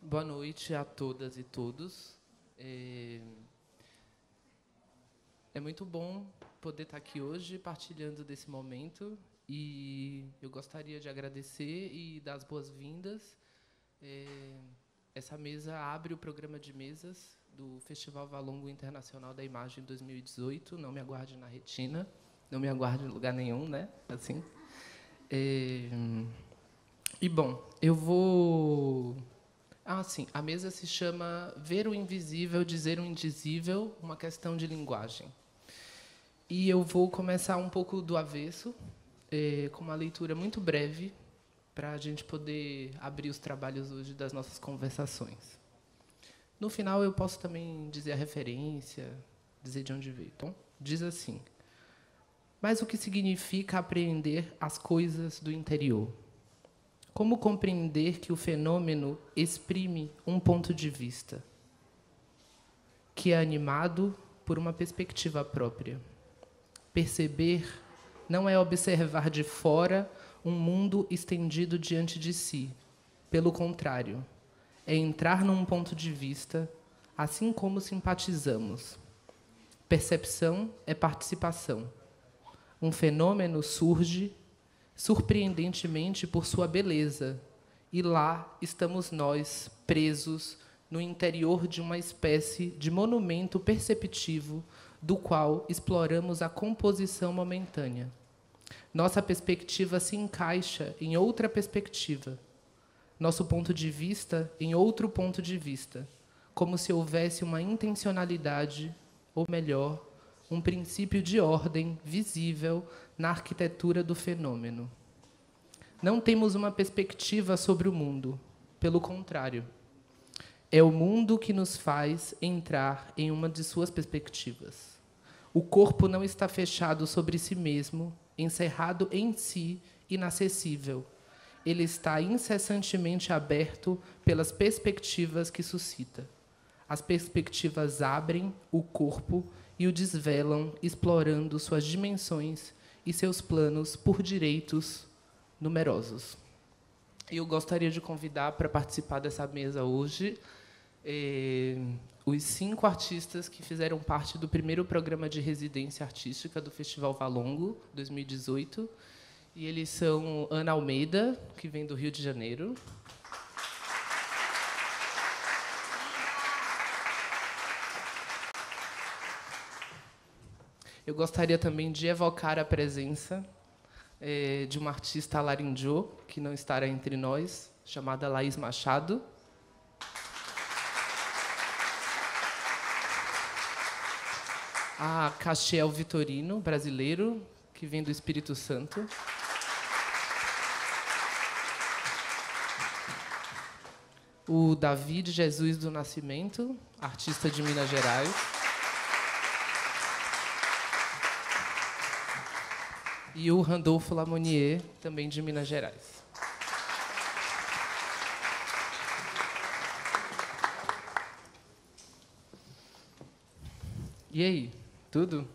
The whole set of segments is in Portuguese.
Boa noite a todas e todos. É, é muito bom poder estar aqui hoje partilhando desse momento e eu gostaria de agradecer e dar as boas-vindas. É, essa mesa abre o programa de mesas do Festival Valongo Internacional da Imagem 2018. Não me aguarde na retina, não me aguarde em lugar nenhum, né? Assim. Bom, eu vou... sim, a mesa se chama Ver o Invisível, Dizer o Indizível, uma questão de linguagem. E eu vou começar um pouco do avesso, com uma leitura muito breve, para a gente poder abrir os trabalhos hoje das nossas conversações. No final, eu posso também dizer a referência, dizer de onde veio. Então, diz assim: mas o que significa apreender as coisas do interior? Como compreender que o fenômeno exprime um ponto de vista que é animado por uma perspectiva própria? Perceber não é observar de fora um mundo estendido diante de si. Pelo contrário, é entrar num ponto de vista, assim como simpatizamos. Percepção é participação. Um fenômeno surge surpreendentemente por sua beleza, e lá estamos nós, presos no interior de uma espécie de monumento perceptivo do qual exploramos a composição momentânea. Nossa perspectiva se encaixa em outra perspectiva, nosso ponto de vista em outro ponto de vista, como se houvesse uma intencionalidade, ou melhor, um princípio de ordem visível na arquitetura do fenômeno. Não temos uma perspectiva sobre o mundo, pelo contrário. É o mundo que nos faz entrar em uma de suas perspectivas. O corpo não está fechado sobre si mesmo, encerrado em si, inacessível. Ele está incessantemente aberto pelas perspectivas que suscita. As perspectivas abrem o corpo e o desvelam, explorando suas dimensões e seus planos por direitos numerosos. Eu gostaria de convidar para participar dessa mesa hoje os 5 artistas que fizeram parte do primeiro programa de residência artística do Festival Valongo 2018. E eles são Ana Almeida, que vem do Rio de Janeiro. Eu gostaria também de evocar a presença de uma artista larinjô, que não estará entre nós, chamada Laís Machado. A Castiel Vitorino, brasileiro, que vem do Espírito Santo. O David Jesus do Nascimento, artista de Minas Gerais. E o Randolfo Lamonier, também de Minas Gerais. E aí, tudo?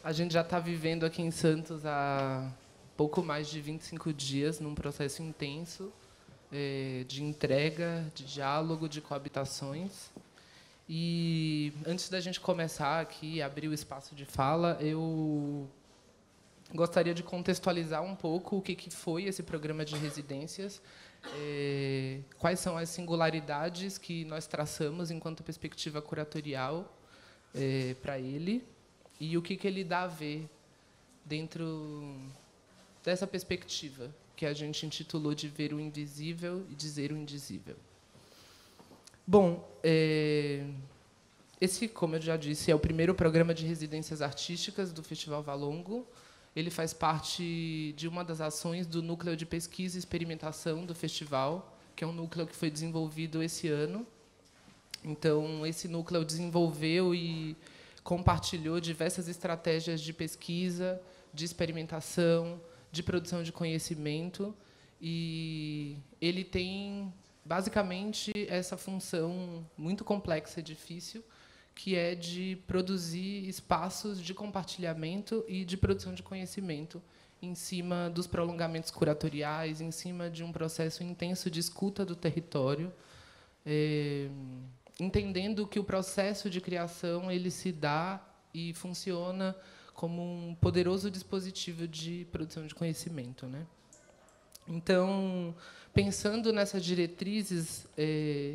A gente já está vivendo aqui em Santos há pouco mais de 25 dias, num processo intenso de entrega, de diálogo, de coabitações. E antes da gente começar aqui, abrir o espaço de fala, eu gostaria de contextualizar um pouco o que foi esse programa de residências, quais são as singularidades que nós traçamos enquanto perspectiva curatorial para ele e o que ele dá a ver dentro dessa perspectiva que a gente intitulou de Ver o Invisível e Dizer o Indizível. Bom, esse, como eu já disse, é o primeiro programa de residências artísticas do Festival Valongo. Ele faz parte de uma das ações do Núcleo de Pesquisa e Experimentação do festival, que é um núcleo que foi desenvolvido esse ano. Então, esse núcleo desenvolveu e compartilhou diversas estratégias de pesquisa, de experimentação, de produção de conhecimento, e ele tem, basicamente, essa função muito complexa e difícil, que é de produzir espaços de compartilhamento e de produção de conhecimento em cima dos prolongamentos curatoriais, em cima de um processo intenso de escuta do território, entendendo que o processo de criação ele se dá e funciona como um poderoso dispositivo de produção de conhecimento, né? Então, pensando nessas diretrizes,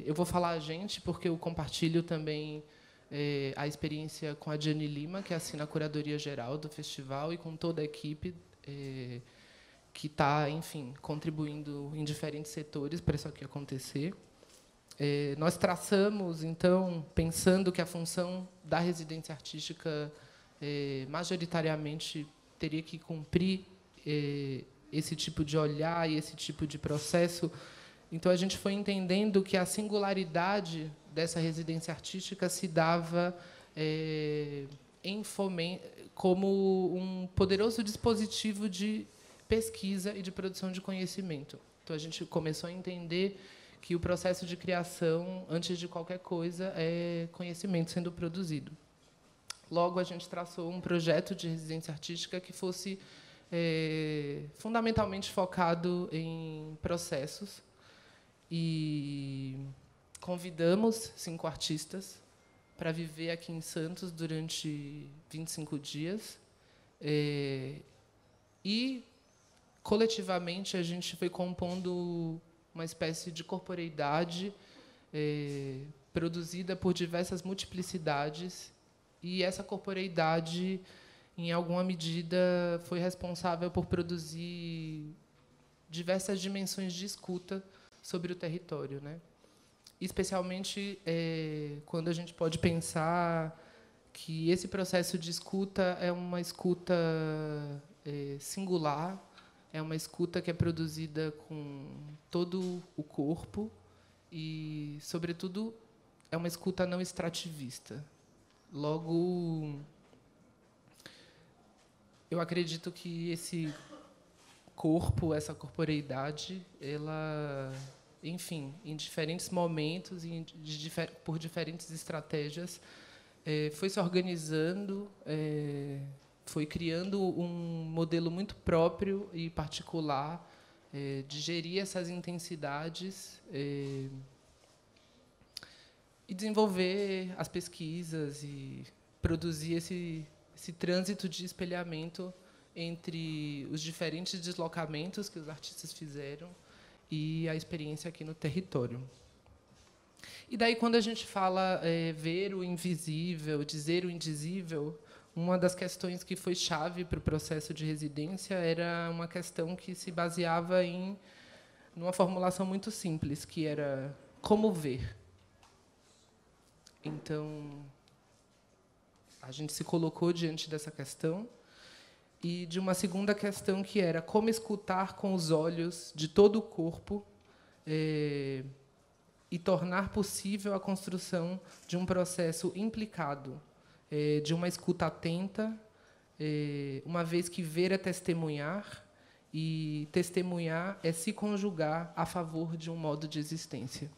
eu vou falar a gente, porque eu compartilho também a experiência com a Diane Lima, que assina a curadoria geral do festival, e com toda a equipe que está, enfim, contribuindo em diferentes setores para isso aqui acontecer. Nós traçamos, então, pensando que a função da residência artística majoritariamente teria que cumprir esse tipo de olhar e esse tipo de processo. Então, a gente foi entendendo que a singularidade dessa residência artística se dava como um poderoso dispositivo de pesquisa e de produção de conhecimento. Então, a gente começou a entender que o processo de criação, antes de qualquer coisa, é conhecimento sendo produzido. Logo, a gente traçou um projeto de residência artística que fosse fundamentalmente focado em processos, e convidamos 5 artistas para viver aqui em Santos durante 25 dias. E, coletivamente, a gente foi compondo uma espécie de corporeidade produzida por diversas multiplicidades, e essa corporeidade, em alguma medida, foi responsável por produzir diversas dimensões de escuta sobre o território, né? Especialmente quando a gente pode pensar que esse processo de escuta é uma escuta singular, é uma escuta que é produzida com todo o corpo e, sobretudo, é uma escuta não extrativista. Logo, eu acredito que esse corpo, essa corporeidade, ela, enfim, em diferentes momentos e por diferentes estratégias, foi se organizando, foi criando um modelo muito próprio e particular de gerir essas intensidades e desenvolver as pesquisas e produzir esse trânsito de espelhamento entre os diferentes deslocamentos que os artistas fizeram e a experiência aqui no território. E daí, quando a gente fala ver o invisível, dizer o indizível, uma das questões que foi chave para o processo de residência era uma questão que se baseava numa formulação muito simples, que era como ver. Então, a gente se colocou diante dessa questão e de uma segunda questão, que era como escutar com os olhos de todo o corpo e tornar possível a construção de um processo implicado, de uma escuta atenta, uma vez que ver é testemunhar, e testemunhar é se conjugar a favor de um modo de existência.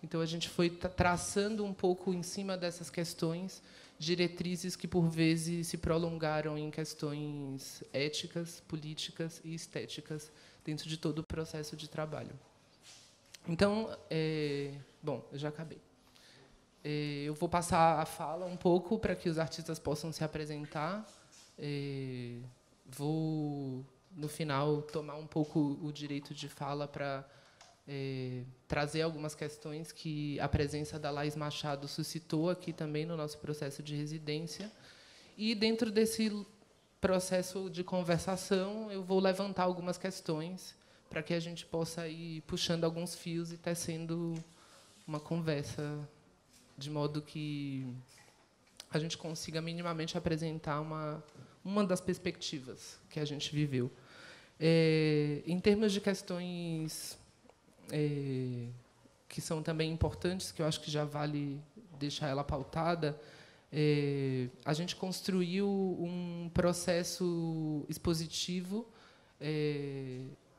Então, a gente foi traçando um pouco, em cima dessas questões, diretrizes que, por vezes, se prolongaram em questões éticas, políticas e estéticas dentro de todo o processo de trabalho. Então, bom, eu já acabei. Eu vou passar a fala um pouco para que os artistas possam se apresentar. Vou, no final, tomar um pouco o direito de fala para trazer algumas questões que a presença da Laís Machado suscitou aqui também no nosso processo de residência. E, dentro desse processo de conversação, eu vou levantar algumas questões para que a gente possa ir puxando alguns fios e tecendo uma conversa, de modo que a gente consiga minimamente apresentar uma das perspectivas que a gente viveu. Em termos de questões que são também importantes, que eu acho que já vale deixar ela pautada, a gente construiu um processo expositivo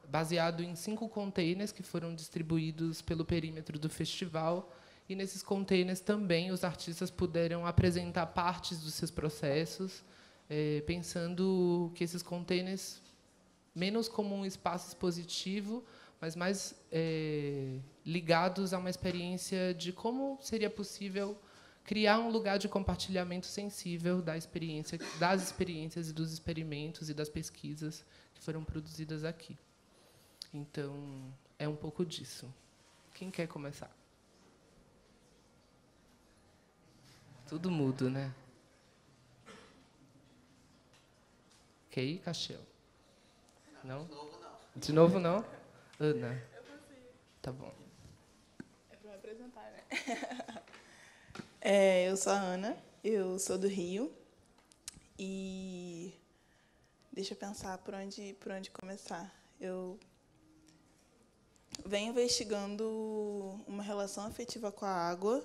baseado em 5 containers que foram distribuídos pelo perímetro do festival, e nesses containers também os artistas puderam apresentar partes dos seus processos, pensando que esses containers menos como um espaço expositivo, mas mais ligados a uma experiência de como seria possível criar um lugar de compartilhamento sensível da experiência, das experiências e dos experimentos e das pesquisas que foram produzidas aqui. Então, é um pouco disso. Quem quer começar? Tudo mudo, né? Quer ir, Castiel? Não? De novo, não? Ana. Eu consigo. Tá bom. É para me apresentar, né? Eu sou a Ana, eu sou do Rio. E deixa eu pensar por onde começar. Eu venho investigando uma relação afetiva com a água.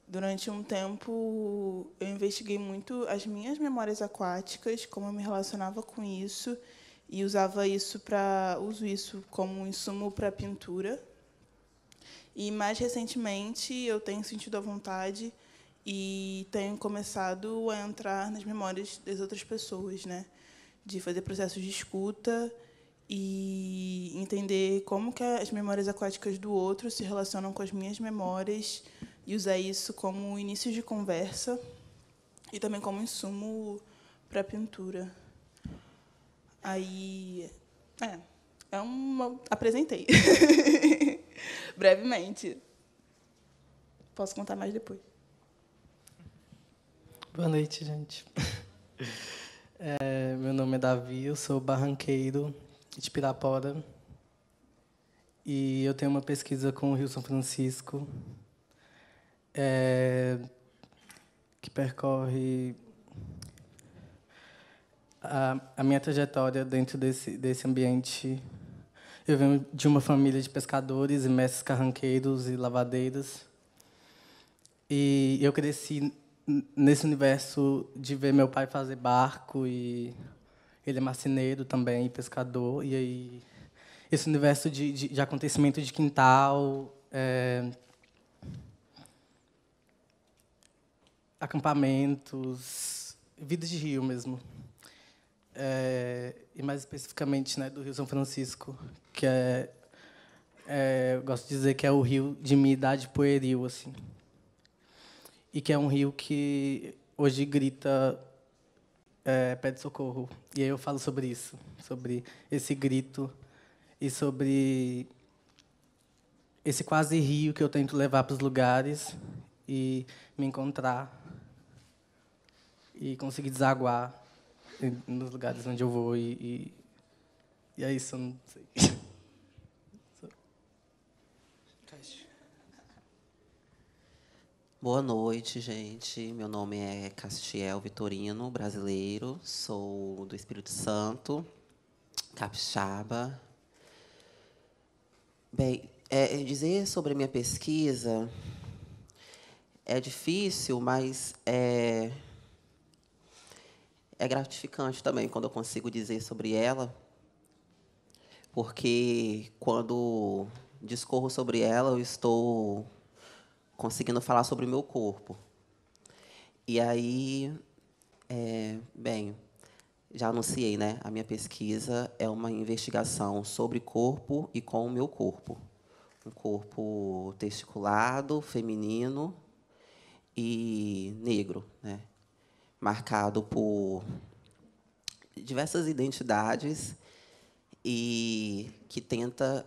Durante um tempo, eu investiguei muito as minhas memórias aquáticas, como eu me relacionava com isso, e uso isso como um insumo para pintura. E, mais recentemente, eu tenho sentido a vontade e tenho começado a entrar nas memórias das outras pessoas, né? De fazer processos de escuta e entender como que as memórias aquáticas do outro se relacionam com as minhas memórias e usar isso como início de conversa e também como insumo para a pintura. Aí, apresentei. Brevemente. Posso contar mais depois. Boa noite, gente. Meu nome é Davi, eu sou barranqueiro de Pirapora. E eu tenho uma pesquisa com o Rio São Francisco, que percorre a minha trajetória dentro desse ambiente. Eu venho de uma família de pescadores e mestres carranqueiros e lavadeiros. E eu cresci nesse universo de ver meu pai fazer barco, e ele é marceneiro também, pescador. E aí, esse universo de acontecimento de quintal, acampamentos, vida de rio mesmo. E mais especificamente, né, do Rio São Francisco, que eu gosto de dizer que é o rio de minha idade pueril, assim. E que é um rio que hoje grita, pede socorro. E aí eu falo sobre isso, sobre esse grito e sobre esse quase rio que eu tento levar para os lugares e me encontrar e conseguir desaguar nos lugares onde eu vou. E é isso, eu não sei. Boa noite, gente. Meu nome é Castiel Vitorino, brasileiro. Sou do Espírito Santo, capixaba. Bem, dizer sobre a minha pesquisa é difícil, mas é gratificante também quando eu consigo dizer sobre ela, porque quando discorro sobre ela, eu estou conseguindo falar sobre o meu corpo. E aí, bem, já anunciei, né? A minha pesquisa é uma investigação sobre corpo e com o meu corpo. Um corpo testiculado, feminino e negro, né? Marcado por diversas identidades e que tenta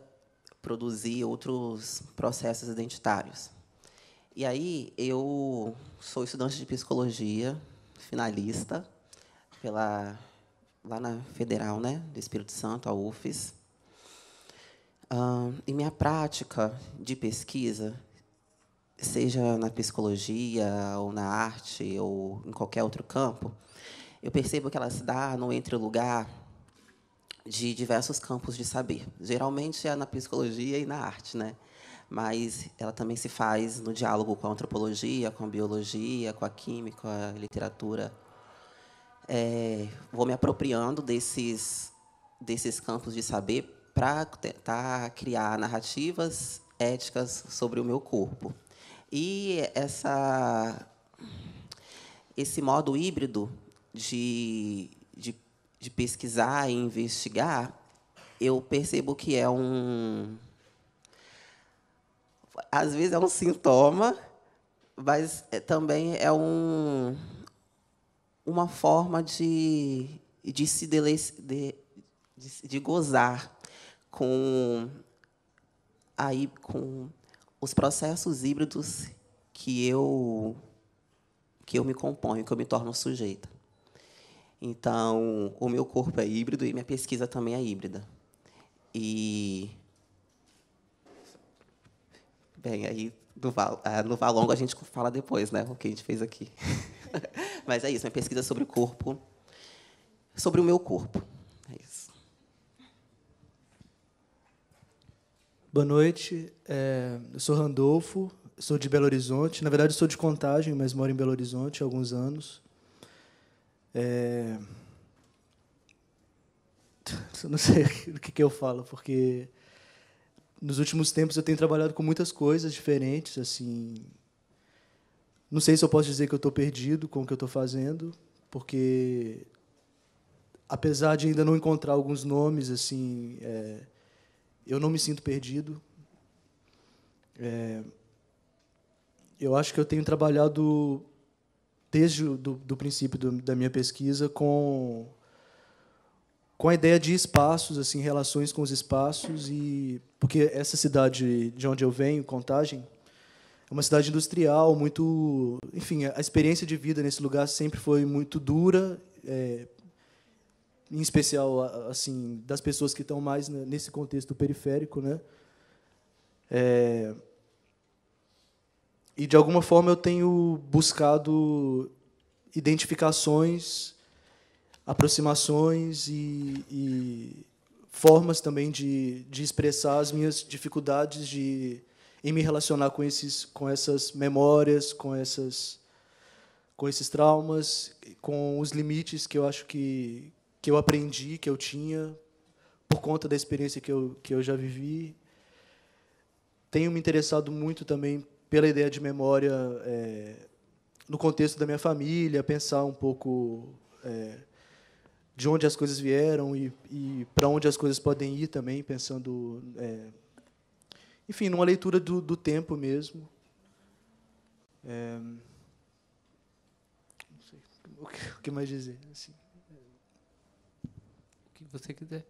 produzir outros processos identitários. E aí, eu sou estudante de psicologia, finalista, lá na Federal, né, do Espírito Santo, a UFES. E minha prática de pesquisa, seja na psicologia, ou na arte, ou em qualquer outro campo, eu percebo que ela se dá no entre-lugar de diversos campos de saber. Geralmente é na psicologia e na arte, né? Mas ela também se faz no diálogo com a antropologia, com a biologia, com a química, com a literatura. Vou me apropriando desses campos de saber para tentar criar narrativas éticas sobre o meu corpo. E esse modo híbrido de de pesquisar e investigar, eu percebo que às vezes é um sintoma, mas também é uma forma de se de gozar com com os processos híbridos que eu me componho, que eu me torno sujeita. Então, o meu corpo é híbrido e minha pesquisa também é híbrida. E, bem, aí no Valongo a gente fala depois, né, o que a gente fez aqui. Mas é isso, minha pesquisa sobre o corpo, sobre o meu corpo. É isso. Boa noite, eu sou Randolfo, sou de Belo Horizonte. Na verdade, sou de Contagem, mas moro em Belo Horizonte há alguns anos. Eu não sei o que eu falo, porque nos últimos tempos eu tenho trabalhado com muitas coisas diferentes. Assim, não sei se eu posso dizer que eu estou perdido com o que eu estou fazendo, porque, apesar de ainda não encontrar alguns nomes, assim, eu não me sinto perdido. Eu acho que eu tenho trabalhado desde do princípio da minha pesquisa com a ideia de espaços, assim, relações com os espaços, e porque essa cidade de onde eu venho, Contagem, é uma cidade industrial, muito, enfim, a experiência de vida nesse lugar sempre foi muito dura, em especial, assim, das pessoas que estão mais nesse contexto periférico, né? E, de alguma forma, eu tenho buscado identificações, aproximações e formas também de expressar as minhas dificuldades em me relacionar com essas memórias, com esses traumas, com os limites que eu acho que eu aprendi, que eu tinha, por conta da experiência que eu já vivi. Tenho me interessado muito também pela ideia de memória no contexto da minha família, pensar um pouco de onde as coisas vieram e para onde as coisas podem ir também, pensando, enfim, numa leitura do tempo mesmo. Não sei o que mais dizer. Assim. O que você quiser.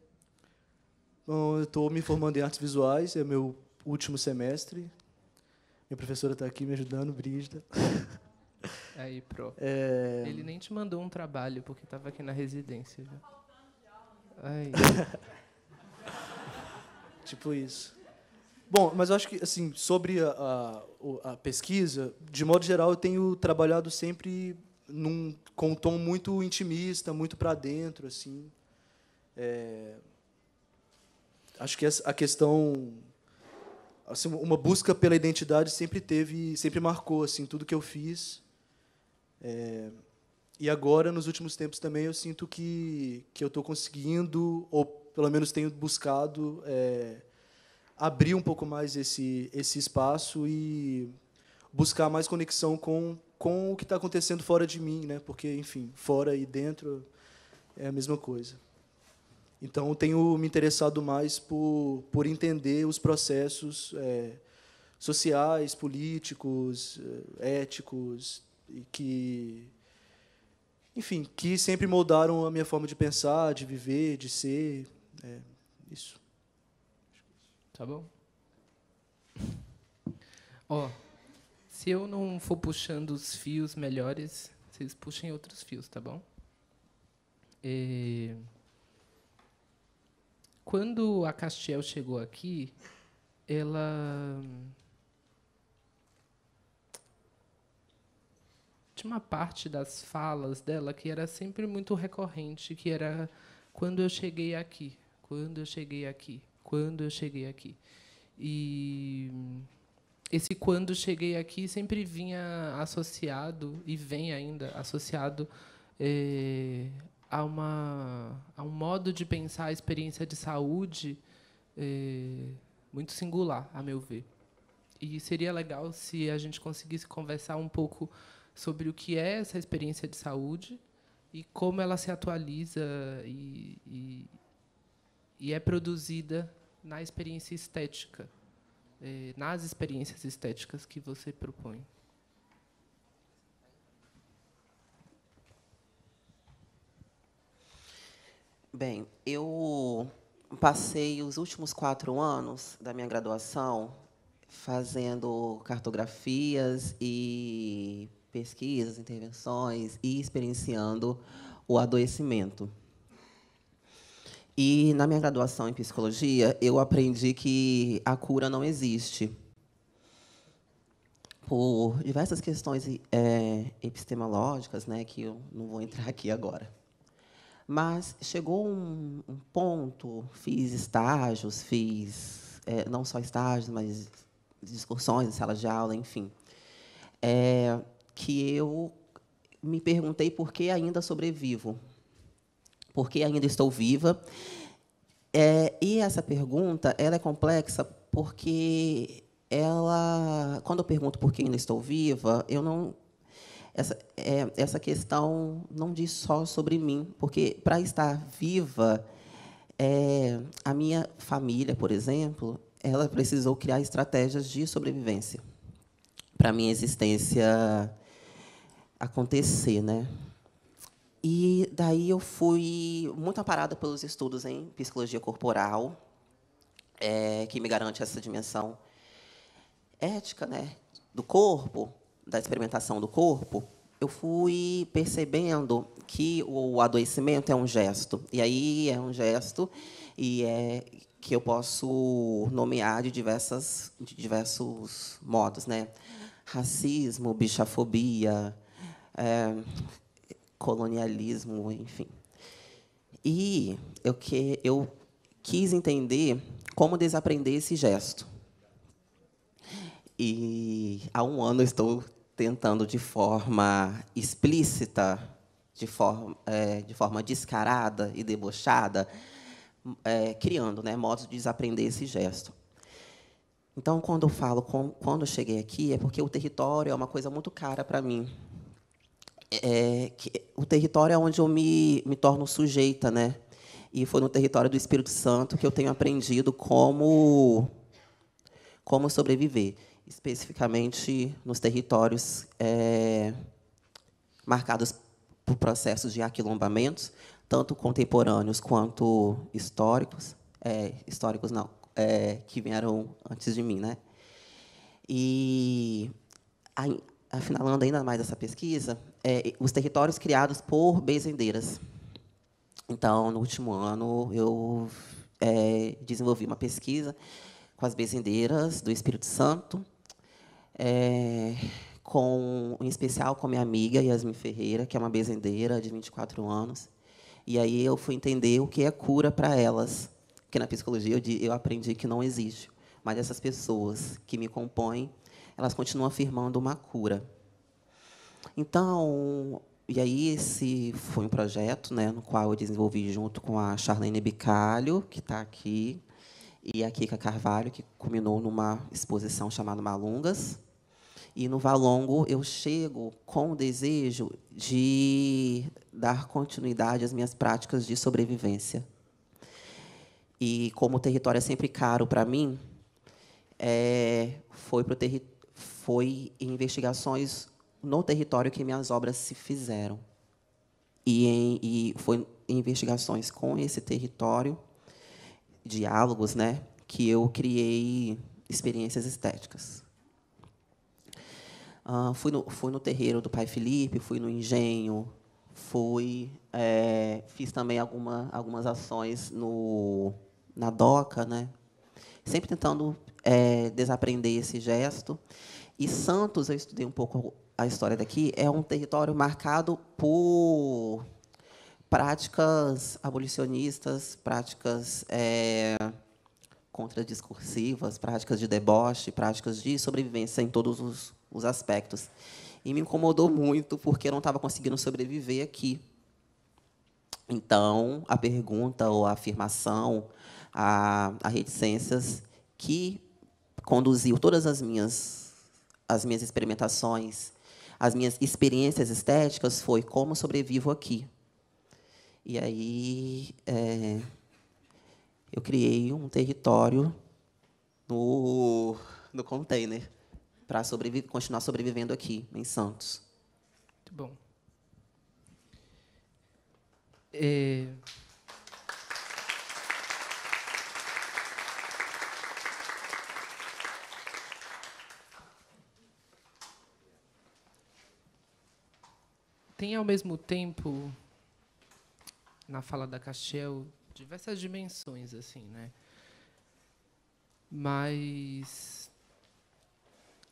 Bom, eu estou me formando em artes visuais, é meu último semestre. Minha professora está aqui me ajudando, Brígida. Aí, pro. Ele nem te mandou um trabalho, porque estava aqui na residência. Já. Ai. Tipo isso. Bom, mas eu acho que, assim, sobre a pesquisa, de modo geral, eu tenho trabalhado sempre com um tom muito intimista, muito para dentro, assim. Acho que a questão, assim, uma busca pela identidade sempre marcou, assim, tudo que eu fiz. E agora, nos últimos tempos também, eu sinto que eu estou conseguindo, ou pelo menos tenho buscado, abrir um pouco mais esse espaço e buscar mais conexão com o que está acontecendo fora de mim, né? Porque, enfim, fora e dentro é a mesma coisa. Então, tenho me interessado mais por entender os processos sociais, políticos, éticos, e que, enfim, que sempre moldaram a minha forma de pensar, de viver, de ser. Isso. Tá bom? Ó, se eu não for puxando os fios melhores, vocês puxem outros fios, tá bom? Quando a Castiel chegou aqui, ela tinha uma parte das falas dela que era sempre muito recorrente, que era quando eu cheguei aqui, quando eu cheguei aqui, quando eu cheguei aqui. E esse quando cheguei aqui sempre vinha associado, e vem ainda associado, a um modo de pensar a experiência de saúde muito singular, a meu ver. E seria legal se a gente conseguisse conversar um pouco sobre o que é essa experiência de saúde e como ela se atualiza e é produzida na experiência estética, nas experiências estéticas que você propõe. Bem, eu passei os últimos 4 anos da minha graduação fazendo cartografias e pesquisas, intervenções e experienciando o adoecimento. E, na minha graduação em psicologia, eu aprendi que a cura não existe. Por diversas questões epistemológicas, né, que eu não vou entrar aqui agora. Mas chegou um ponto, fiz estágios, não só estágios, mas discussões em sala de aula, enfim, que eu me perguntei por que ainda sobrevivo, por que ainda estou viva. E essa pergunta ela é complexa porque quando eu pergunto por que ainda estou viva, eu não essa questão não diz só sobre mim, porque, para estar viva, a minha família, por exemplo, ela precisou criar estratégias de sobrevivência para a minha existência acontecer, né? E daí eu fui muito amparada pelos estudos em psicologia corporal, que me garante essa dimensão ética, né, do corpo, da experimentação do corpo. Eu fui percebendo que o adoecimento é um gesto. E aí é um gesto que eu posso nomear de diversos modos, né? Racismo, bichafobia, colonialismo, enfim. E eu quis entender como desaprender esse gesto. E há 1 ano eu estou tentando, de forma explícita, de forma descarada e debochada, criando, né, modos de desaprender esse gesto. Então, quando eu falo quando eu cheguei aqui, é porque o território é uma coisa muito cara para mim. O território é onde eu me torno sujeita, né? E foi no território do Espírito Santo que eu tenho aprendido como sobreviver, especificamente nos territórios marcados por processos de aquilombamentos, tanto contemporâneos quanto históricos, históricos não, que vieram antes de mim, né? E, afinalando ainda mais essa pesquisa, os territórios criados por benzendeiras. Então, no último ano, eu desenvolvi uma pesquisa com as benzendeiras do Espírito Santo, em especial com minha amiga Yasmin Ferreira, que é uma benzendeira de 24 anos. E aí eu fui entender o que é cura para elas, porque na psicologia eu aprendi que não existe. Mas essas pessoas que me compõem, elas continuam afirmando uma cura. Então, e aí esse foi um projeto, né, no qual eu desenvolvi junto com a Charlene Bicalho, que está aqui, e a Kika Carvalho, que culminou numa exposição chamada Malungas. E, no Valongo, eu chego com o desejo de dar continuidade às minhas práticas de sobrevivência. E, como o território é sempre caro para mim, foi em investigações no território que minhas obras se fizeram. E foi em investigações com esse território, diálogos, né, que eu criei experiências estéticas. Fui no terreiro do Pai Felipe, fui no engenho, fiz também algumas ações na DOCA, né, sempre tentando desaprender esse gesto. E Santos, eu estudei um pouco a história daqui, é um território marcado por práticas abolicionistas, práticas contradiscursivas, práticas de deboche, práticas de sobrevivência em todos os aspectos. E me incomodou muito, porque eu não estava conseguindo sobreviver aqui. Então, a pergunta ou a afirmação, a reticências que conduziu todas as minhas experimentações, as minhas experiências estéticas, foi como sobrevivo aqui. E aí eu criei um território no container para continuar sobrevivendo aqui, em Santos. Muito bom. Tem, ao mesmo tempo, na fala da Castiel, diversas dimensões, assim, né? Mas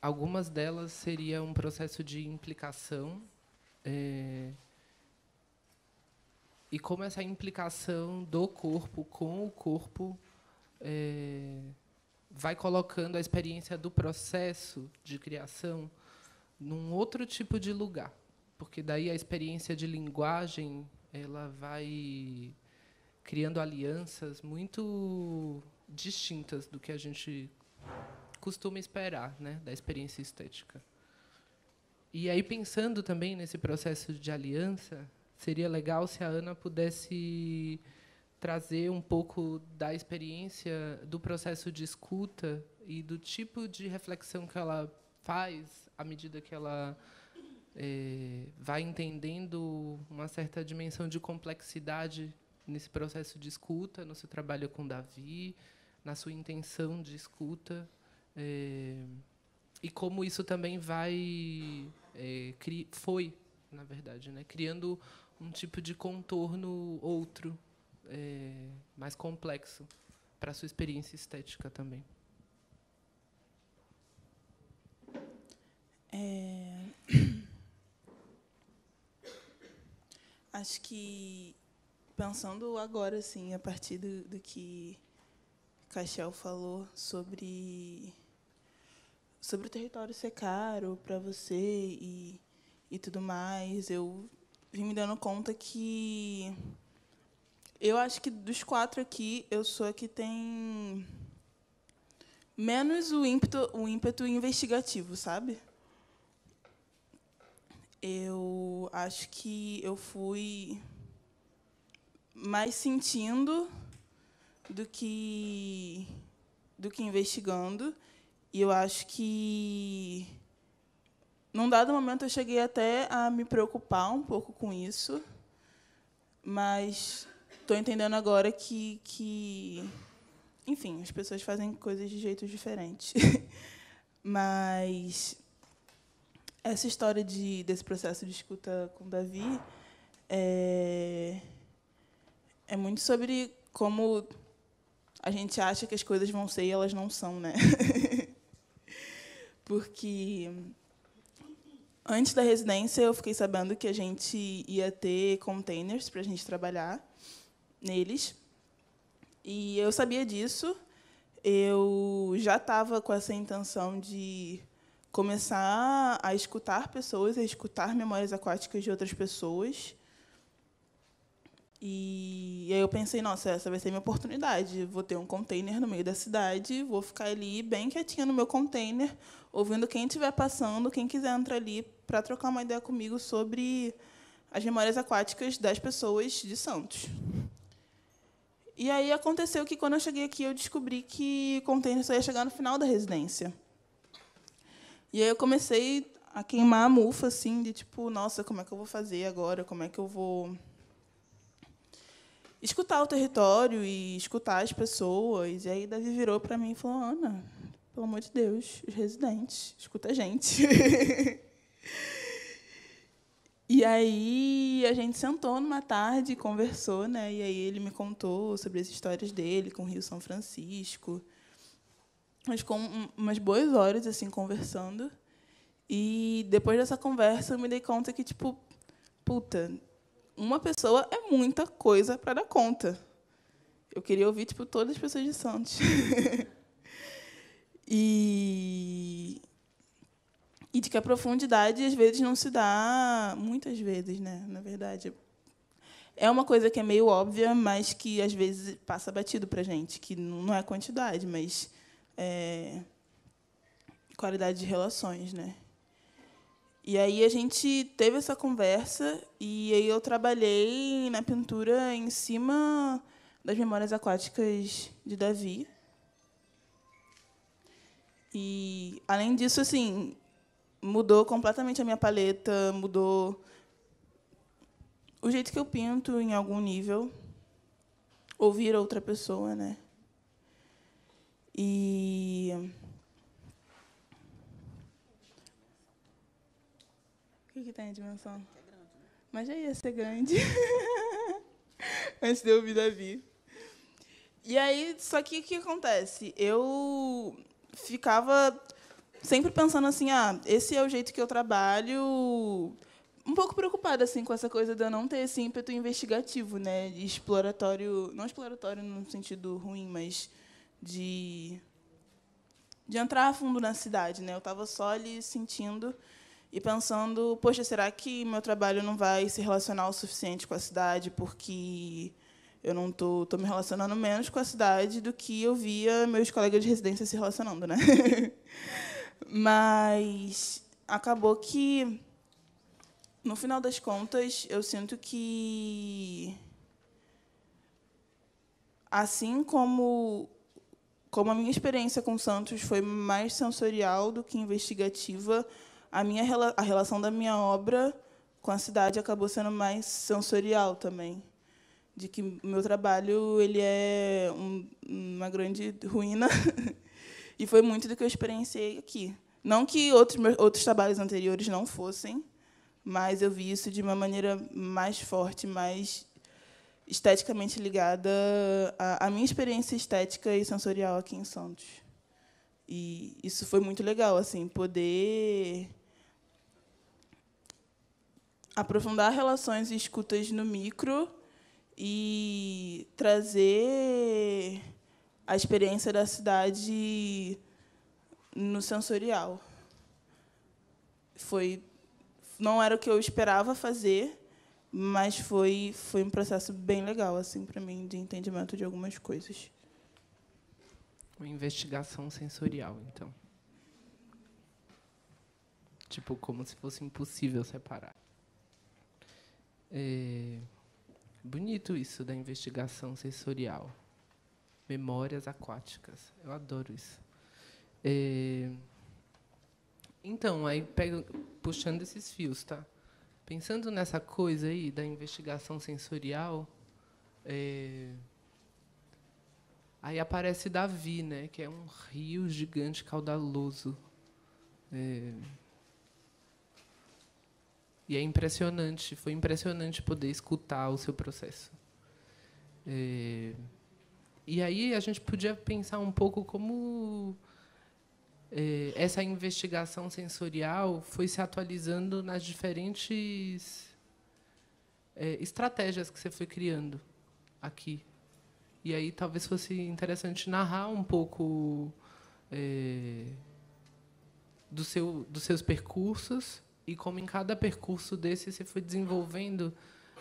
algumas delas seria um processo de implicação, e como essa implicação do corpo com o corpo vai colocando a experiência do processo de criação num outro tipo de lugar. Porque daí a experiência de linguagem ela vai criando alianças muito distintas do que a gente costuma esperar, né, da experiência estética. E aí, pensando também nesse processo de aliança, seria legal se a Ana pudesse trazer um pouco da experiência do processo de escuta e do tipo de reflexão que ela faz à medida que ela vai entendendo uma certa dimensão de complexidade nesse processo de escuta, no seu trabalho com Davi, na sua intenção de escuta, e como isso também foi, na verdade, né, criando um tipo de contorno outro, mais complexo, para a sua experiência estética também. Acho que, pensando agora, assim, a partir do que Castiel falou sobre o território ser caro para você e tudo mais, eu vim me dando conta que eu acho que dos 4 aqui, eu sou a que tem menos o ímpeto investigativo, sabe? Eu acho que eu fui mais sentindo do que investigando. E eu acho que, num dado momento, eu cheguei até a me preocupar um pouco com isso, mas estou entendendo agora que, enfim, as pessoas fazem coisas de jeitos diferentes. Mas essa história desse processo de escuta com Davi é muito sobre como a gente acha que as coisas vão ser e elas não são, né? Porque antes da residência eu fiquei sabendo que a gente ia ter containers para a gente trabalhar neles. E eu sabia disso. Eu já estava com essa intenção de começar a escutar pessoas, a escutar memórias aquáticas de outras pessoas. E aí eu pensei, nossa, essa vai ser a minha oportunidade. Vou ter um container no meio da cidade, vou ficar ali bem quietinha no meu container, ouvindo quem estiver passando, quem quiser entrar ali para trocar uma ideia comigo sobre as memórias aquáticas das pessoas de Santos. E aí aconteceu que, quando eu cheguei aqui, eu descobri que o container só ia chegar no final da residência. E aí eu comecei a queimar a mufa, assim, de tipo, nossa, como é que eu vou fazer agora? Como é que eu vou escutar o território e escutar as pessoas? E aí Davi virou para mim e falou, Ana, pelo amor de Deus, os residentes, escuta a gente. E aí a gente sentou numa tarde e conversou, né? E aí ele me contou sobre as histórias dele com o Rio São Francisco. Nós ficamos umas boas horas assim conversando. E depois dessa conversa eu me dei conta que, tipo, puta, uma pessoa é muita coisa para dar conta. Eu queria ouvir, tipo, todas as pessoas de Santos. E de que a profundidade, às vezes, não se dá, muitas vezes, né? Na verdade, é uma coisa que é meio óbvia, mas que, às vezes, passa batido para a gente, que não é quantidade, mas qualidade de relações, né? E aí a gente teve essa conversa e aí eu trabalhei na pintura em cima das memórias aquáticas de Davi. E, além disso, assim, mudou completamente a minha paleta, mudou o jeito que eu pinto em algum nível. Ouvir outra pessoa, né? E... o que tem a dimensão? Mas já ia ser grande. Antes de eu ouvir Davi. E aí, só que o que acontece? Eu ficava sempre pensando assim, esse é o jeito que eu trabalho, um pouco preocupada assim com essa coisa de eu não ter esse ímpeto investigativo, né, de exploratório, não exploratório no sentido ruim, mas de entrar a fundo na cidade, né? Eu estava só ali sentindo e pensando, poxa, será que meu trabalho não vai se relacionar o suficiente com a cidade porque eu não tô me relacionando menos com a cidade do que eu via meus colegas de residência se relacionando, né? Mas acabou que, no final das contas, eu sinto que, assim como a minha experiência com Santos foi mais sensorial do que investigativa, a relação da minha obra com a cidade acabou sendo mais sensorial também, de que o meu trabalho ele é uma grande ruína e foi muito do que eu experienciei aqui. Não que outros trabalhos anteriores não fossem, mas eu vi isso de uma maneira mais forte, mais esteticamente ligada à minha experiência estética e sensorial aqui em Santos. E isso foi muito legal, assim, poder aprofundar relações e escutas no micro e trazer a experiência da cidade no sensorial. Não era o que eu esperava fazer, mas foi um processo bem legal assim para mim de entendimento de algumas coisas. Uma investigação sensorial, então. Tipo, como se fosse impossível separar. Bonito isso da investigação sensorial. Memórias aquáticas. Eu adoro isso. Então, aí puxando esses fios, tá? Pensando nessa coisa aí da investigação sensorial, aí aparece Davi, né? Que é um rio gigante caudaloso. E é impressionante, foi impressionante poder escutar o seu processo. E aí a gente podia pensar um pouco como essa investigação sensorial foi se atualizando nas diferentes estratégias que você foi criando aqui. E aí talvez fosse interessante narrar um pouco dos seus percursos e como em cada percurso desse você foi desenvolvendo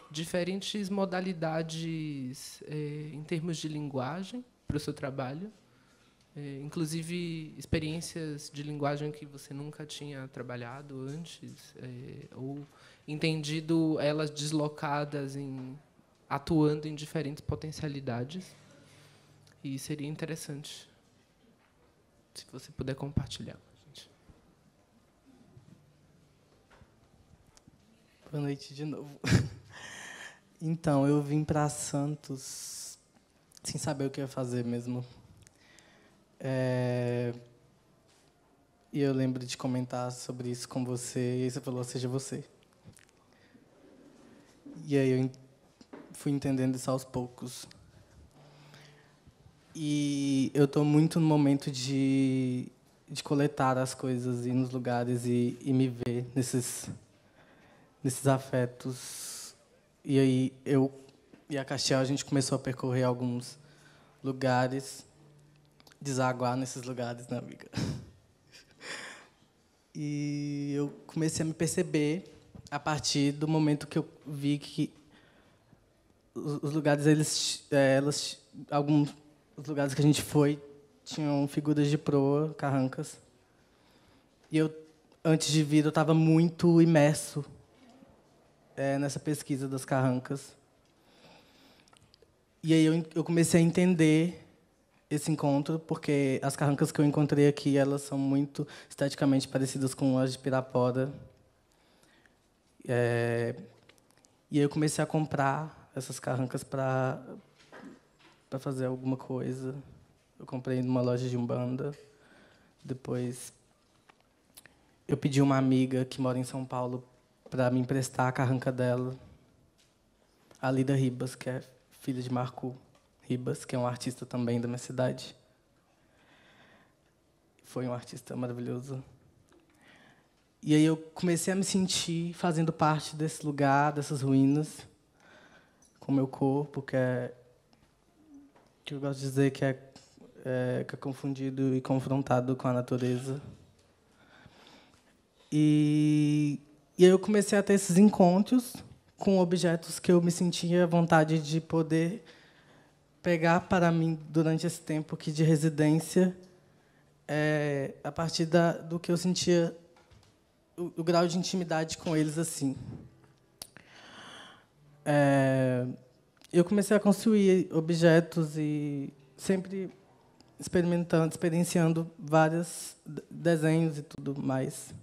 diferentes modalidades em termos de linguagem para o seu trabalho, inclusive experiências de linguagem que você nunca tinha trabalhado antes, ou entendido elas deslocadas, atuando em diferentes potencialidades. E seria interessante se você puder compartilhar. Boa noite de novo. Então, eu vim para Santos sem saber o que ia fazer mesmo. E eu lembro de comentar sobre isso com você, e aí você falou, seja você. E aí eu fui entendendo isso aos poucos. E eu estou muito no momento de coletar as coisas, ir nos lugares e me ver nesses afetos. E aí eu e a Castiel, a gente começou a percorrer alguns lugares, desaguar nesses lugares, né, amiga? E eu comecei a me perceber a partir do momento que eu vi que os lugares, alguns lugares que a gente foi tinham figuras de proa, carrancas. E eu antes de vir, eu estava muito imerso nessa pesquisa das carrancas. E aí eu comecei a entender esse encontro, porque as carrancas que eu encontrei aqui, elas são muito esteticamente parecidas com as de Pirapora. E aí eu comecei a comprar essas carrancas para fazer alguma coisa. Eu comprei numa loja de Umbanda. Depois, eu pedi uma amiga que mora em São Paulo para me emprestar a carranca dela, a Lida Ribas, que é filha de Marco Ribas, que é um artista também da minha cidade. Foi um artista maravilhoso. E aí eu comecei a me sentir fazendo parte desse lugar, dessas ruínas, com o meu corpo, que eu gosto de dizer que é confundido e confrontado com a natureza. E aí eu comecei a ter esses encontros com objetos que eu me sentia à vontade de poder pegar para mim durante esse tempo aqui de residência, a partir do que eu sentia, o grau de intimidade com eles assim. Eu comecei a construir objetos e sempre experienciando vários desenhos e tudo mais.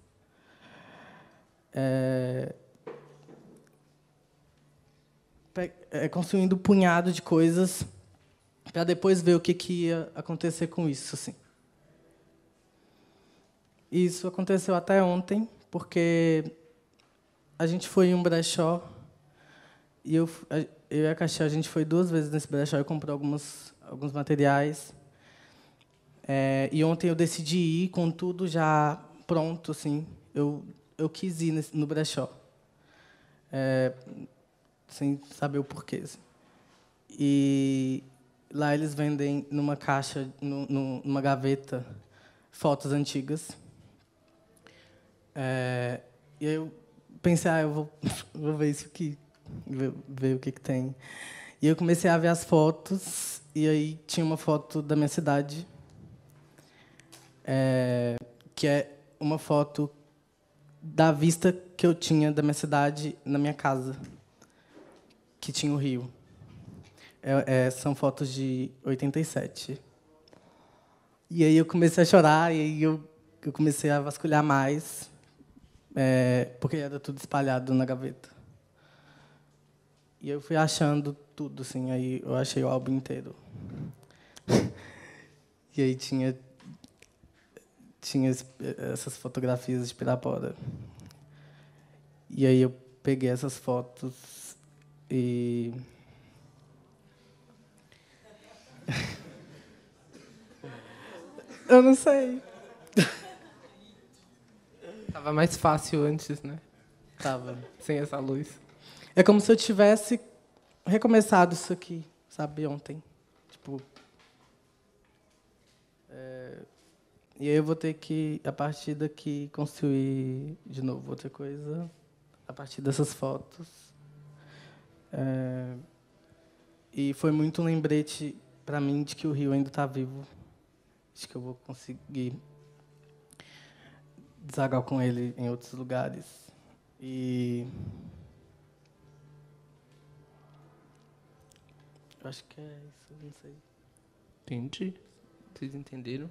Construindo um punhado de coisas para depois ver o que ia acontecer com isso, assim. Isso aconteceu até ontem, porque a gente foi em um brechó e eu e a Caxia, a gente foi 2 vezes nesse brechó e comprou alguns materiais. E ontem eu decidi ir com tudo já pronto, assim. Eu quis ir no brechó, sem saber o porquê. Assim. E lá eles vendem numa caixa, numa gaveta, fotos antigas. E aí eu pensei, eu vou ver isso aqui, ver o que tem. E eu comecei a ver as fotos, e aí tinha uma foto da minha cidade, que é uma foto da vista que eu tinha da minha cidade na minha casa, que tinha o rio. São fotos de 87. E aí eu comecei a chorar, e aí eu comecei a vasculhar mais, porque era tudo espalhado na gaveta. E eu fui achando tudo, assim, aí eu achei o álbum inteiro. E aí tinha essas fotografias de Pirapora. E aí eu peguei essas fotos e... eu não sei. Tava mais fácil antes, né? Tava. Sem essa luz. É como se eu tivesse recomeçado isso aqui, sabe, ontem. Tipo... E aí eu vou ter que, a partir daqui, construir de novo outra coisa, a partir dessas fotos. E foi muito um lembrete para mim de que o Rio ainda está vivo, de que eu vou conseguir desaguar com ele em outros lugares. E eu acho que é isso, não sei. Entendi. Vocês entenderam?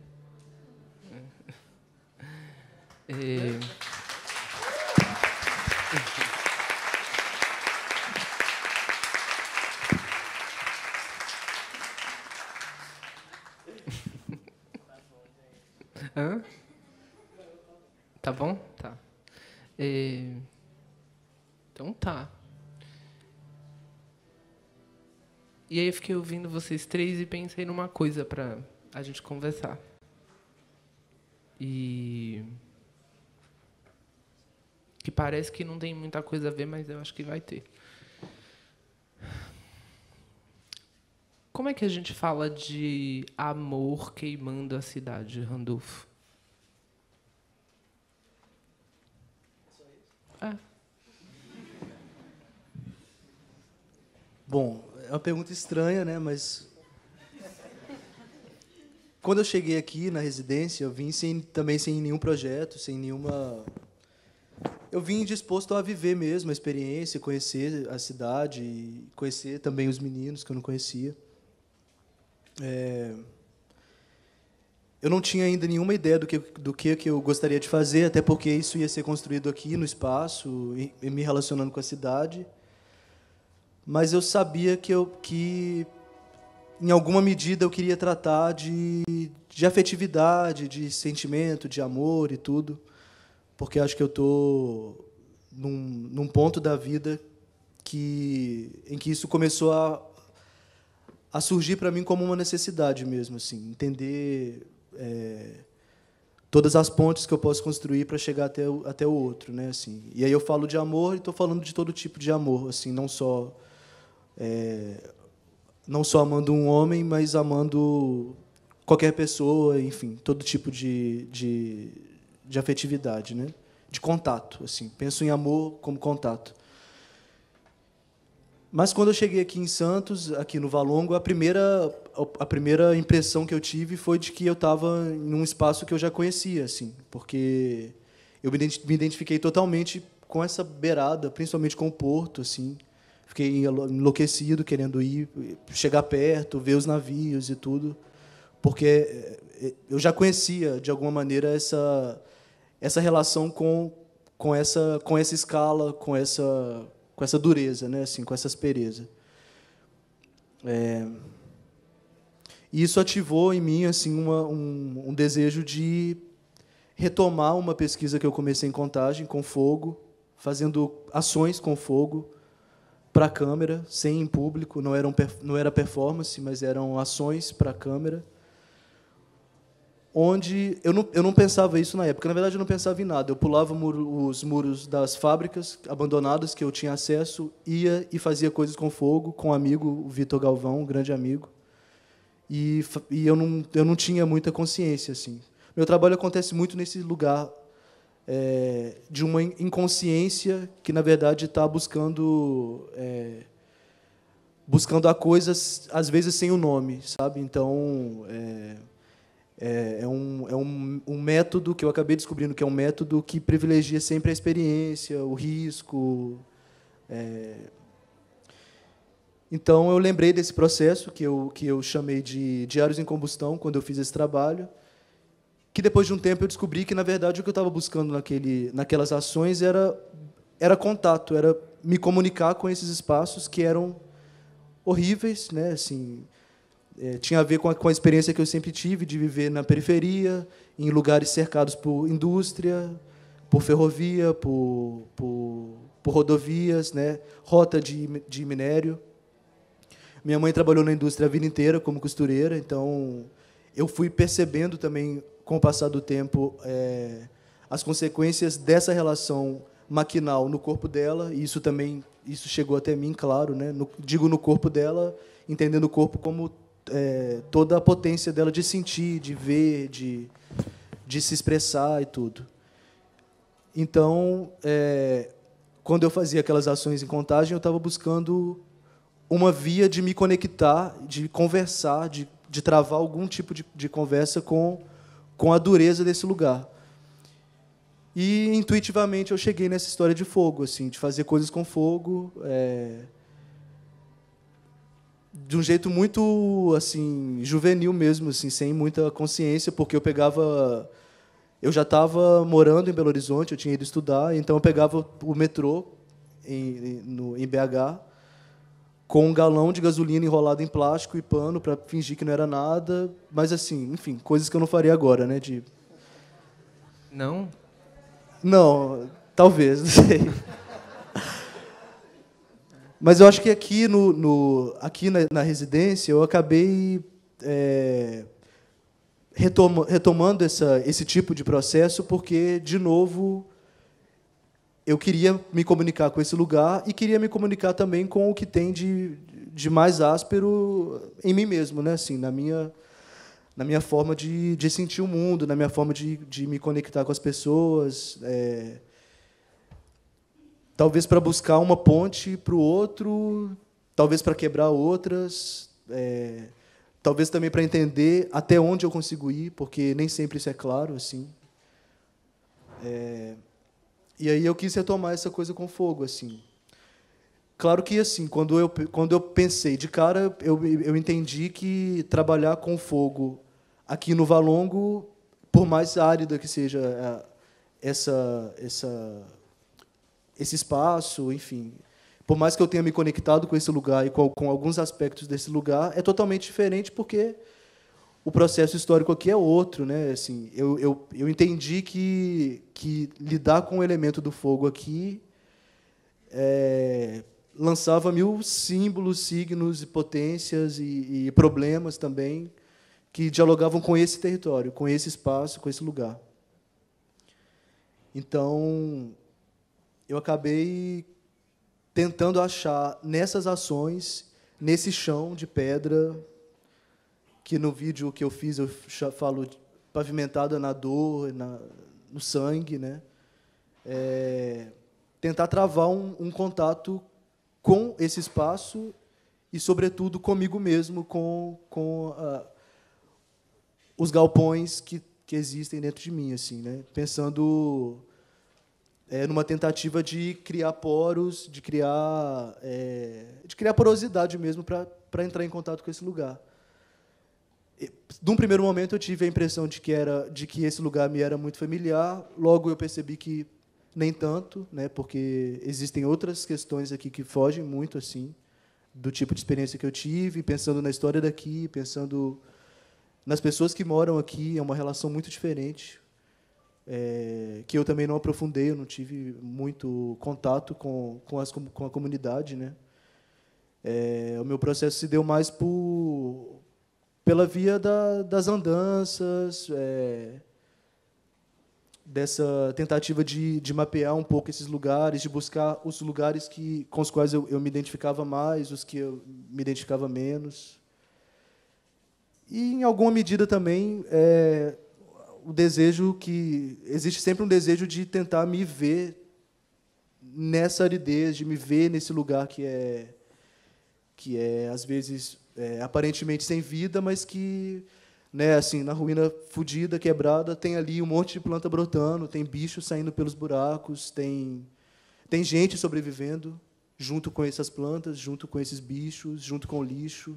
Hã? Tá bom? Tá. Então tá. E aí eu fiquei ouvindo vocês três e pensei numa coisa pra a gente conversar. E que parece que não tem muita coisa a ver, mas eu acho que vai ter. Como é que a gente fala de amor queimando a cidade, Randolfo? Bom, é uma pergunta estranha, né? Mas quando eu cheguei aqui na residência, eu vim também sem nenhum projeto, sem nenhuma... Eu vim disposto a viver mesmo a experiência, conhecer a cidade, e conhecer também os meninos que eu não conhecia. Eu não tinha ainda nenhuma ideia do que eu gostaria de fazer, até porque isso ia ser construído aqui no espaço, e me relacionando com a cidade. Mas eu sabia que em alguma medida, eu queria tratar de afetividade, de sentimento, de amor e tudo, porque acho que eu estou num ponto da vida em que isso começou a surgir para mim como uma necessidade mesmo, assim, entender todas as pontes que eu posso construir para chegar até o outro, né, assim. E aí eu falo de amor e estou falando de todo tipo de amor, assim, não só amando um homem, mas amando qualquer pessoa, enfim, todo tipo de afetividade, né? De contato, assim. Penso em amor como contato. Mas quando eu cheguei aqui em Santos, aqui no Valongo, a primeira impressão que eu tive foi de que eu estava em um espaço que eu já conhecia, assim, porque eu me identifiquei totalmente com essa beirada, principalmente com o porto, assim. Fiquei enlouquecido, querendo ir, chegar perto, ver os navios e tudo, porque eu já conhecia, de alguma maneira, essa relação com essa escala, com essa dureza, né, assim, com essa aspereza. E isso ativou em mim assim, um desejo de retomar uma pesquisa que eu comecei em Contagem, com fogo, fazendo ações com fogo, para a câmera, sem em público, não era performance, mas eram ações para a câmera, onde eu não pensava isso na época. Na verdade, eu não pensava em nada. Eu pulava os muros das fábricas abandonadas que eu tinha acesso, ia e fazia coisas com fogo, com um amigo, o Vitor Galvão, um grande amigo, e eu não tinha muita consciência, assim. Meu trabalho acontece muito nesse lugar de uma inconsciência que, na verdade, está buscando a coisa, às vezes, sem o nome, sabe? Então, é um método que eu acabei descobrindo que é um método que privilegia sempre a experiência, o risco. Então, eu lembrei desse processo que eu chamei de Diários em Combustão, quando eu fiz esse trabalho, que depois de um tempo eu descobri que, na verdade, o que eu estava buscando naquelas ações era contato, era me comunicar com esses espaços que eram horríveis, né? Assim, tinha a ver com a experiência que eu sempre tive de viver na periferia, em lugares cercados por indústria, por ferrovia, por rodovias, né? Rota de minério. Minha mãe trabalhou na indústria a vida inteira como costureira, então eu fui percebendo também, com o passar do tempo, as consequências dessa relação maquinal no corpo dela, e isso chegou até mim, claro, né? Digo no corpo dela, entendendo o corpo como toda a potência dela de sentir, de ver, de se expressar e tudo. Então, quando eu fazia aquelas ações em Contagem, eu estava buscando uma via de me conectar, de conversar, de travar algum tipo de conversa com a dureza desse lugar. E, intuitivamente, eu cheguei nessa história de fogo, assim, de fazer coisas com fogo, de um jeito muito assim juvenil mesmo, assim, sem muita consciência, porque eu já estava morando em Belo Horizonte, eu tinha ido estudar, então eu pegava o metrô em BH, com um galão de gasolina enrolado em plástico e pano para fingir que não era nada, mas assim, enfim, coisas que eu não faria agora, né? Não? Não, talvez, não sei. Mas eu acho que aqui na residência eu acabei retomando esse tipo de processo porque, de novo, eu queria me comunicar com esse lugar e queria me comunicar também com o que tem de mais áspero em mim mesmo, né? Assim, na minha forma de sentir o mundo, na minha forma de me conectar com as pessoas, talvez para buscar uma ponte para o outro, talvez para quebrar outras, talvez também para entender até onde eu consigo ir, porque nem sempre isso é claro, assim. E aí eu quis retomar essa coisa com fogo, assim. Claro que, assim, quando eu pensei de cara, eu entendi que trabalhar com fogo aqui no Valongo, por mais árida que seja esse espaço, enfim, por mais que eu tenha me conectado com esse lugar e com alguns aspectos desse lugar, é totalmente diferente porque o processo histórico aqui é outro, né? Assim, eu entendi que lidar com o elemento do fogo aqui lançava mil símbolos, signos e potências e problemas também que dialogavam com esse território, com esse espaço, com esse lugar. Então, eu acabei tentando achar nessas ações, nesse chão de pedra, que no vídeo que eu fiz eu falo pavimentada na dor, no sangue, né? Tentar travar um contato com esse espaço e, sobretudo, comigo mesmo, com os galpões que existem dentro de mim, assim, né? Pensando numa tentativa de criar poros, de criar porosidade mesmo para entrar em contato com esse lugar. De um primeiro momento eu tive a impressão de que esse lugar me era muito familiar. Logo eu percebi que nem tanto, né? Porque existem outras questões aqui que fogem muito assim do tipo de experiência que eu tive, pensando na história daqui, pensando nas pessoas que moram aqui, é uma relação muito diferente. Que eu também não aprofundei, eu não tive muito contato com a comunidade, né? O meu processo se deu mais pela via das andanças, dessa tentativa de mapear um pouco esses lugares, de buscar os lugares com os quais eu me identificava mais, os que eu me identificava menos. E, em alguma medida, também, o desejo existe sempre um desejo de tentar me ver nessa aridez, de me ver nesse lugar que é às vezes aparentemente sem vida, mas que, né, assim, na ruína fodida, quebrada, tem ali um monte de planta brotando, tem bicho saindo pelos buracos, tem gente sobrevivendo junto com essas plantas, junto com esses bichos, junto com o lixo.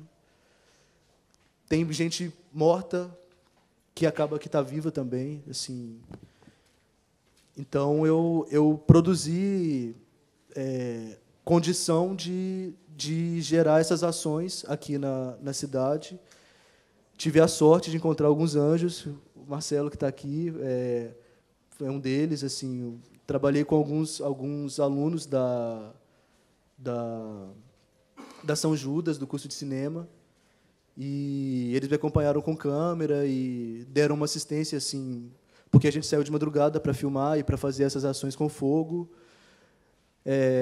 Tem gente morta que acaba que está viva também, assim. Então eu produzi condição de gerar essas ações aqui na cidade. Tive a sorte de encontrar alguns anjos. O Marcelo, que está aqui, foi um deles. Assim, eu trabalhei com alguns alunos da São Judas, do curso de cinema, e eles me acompanharam com câmera e deram uma assistência, assim, porque a gente saiu de madrugada para filmar e para fazer essas ações com fogo.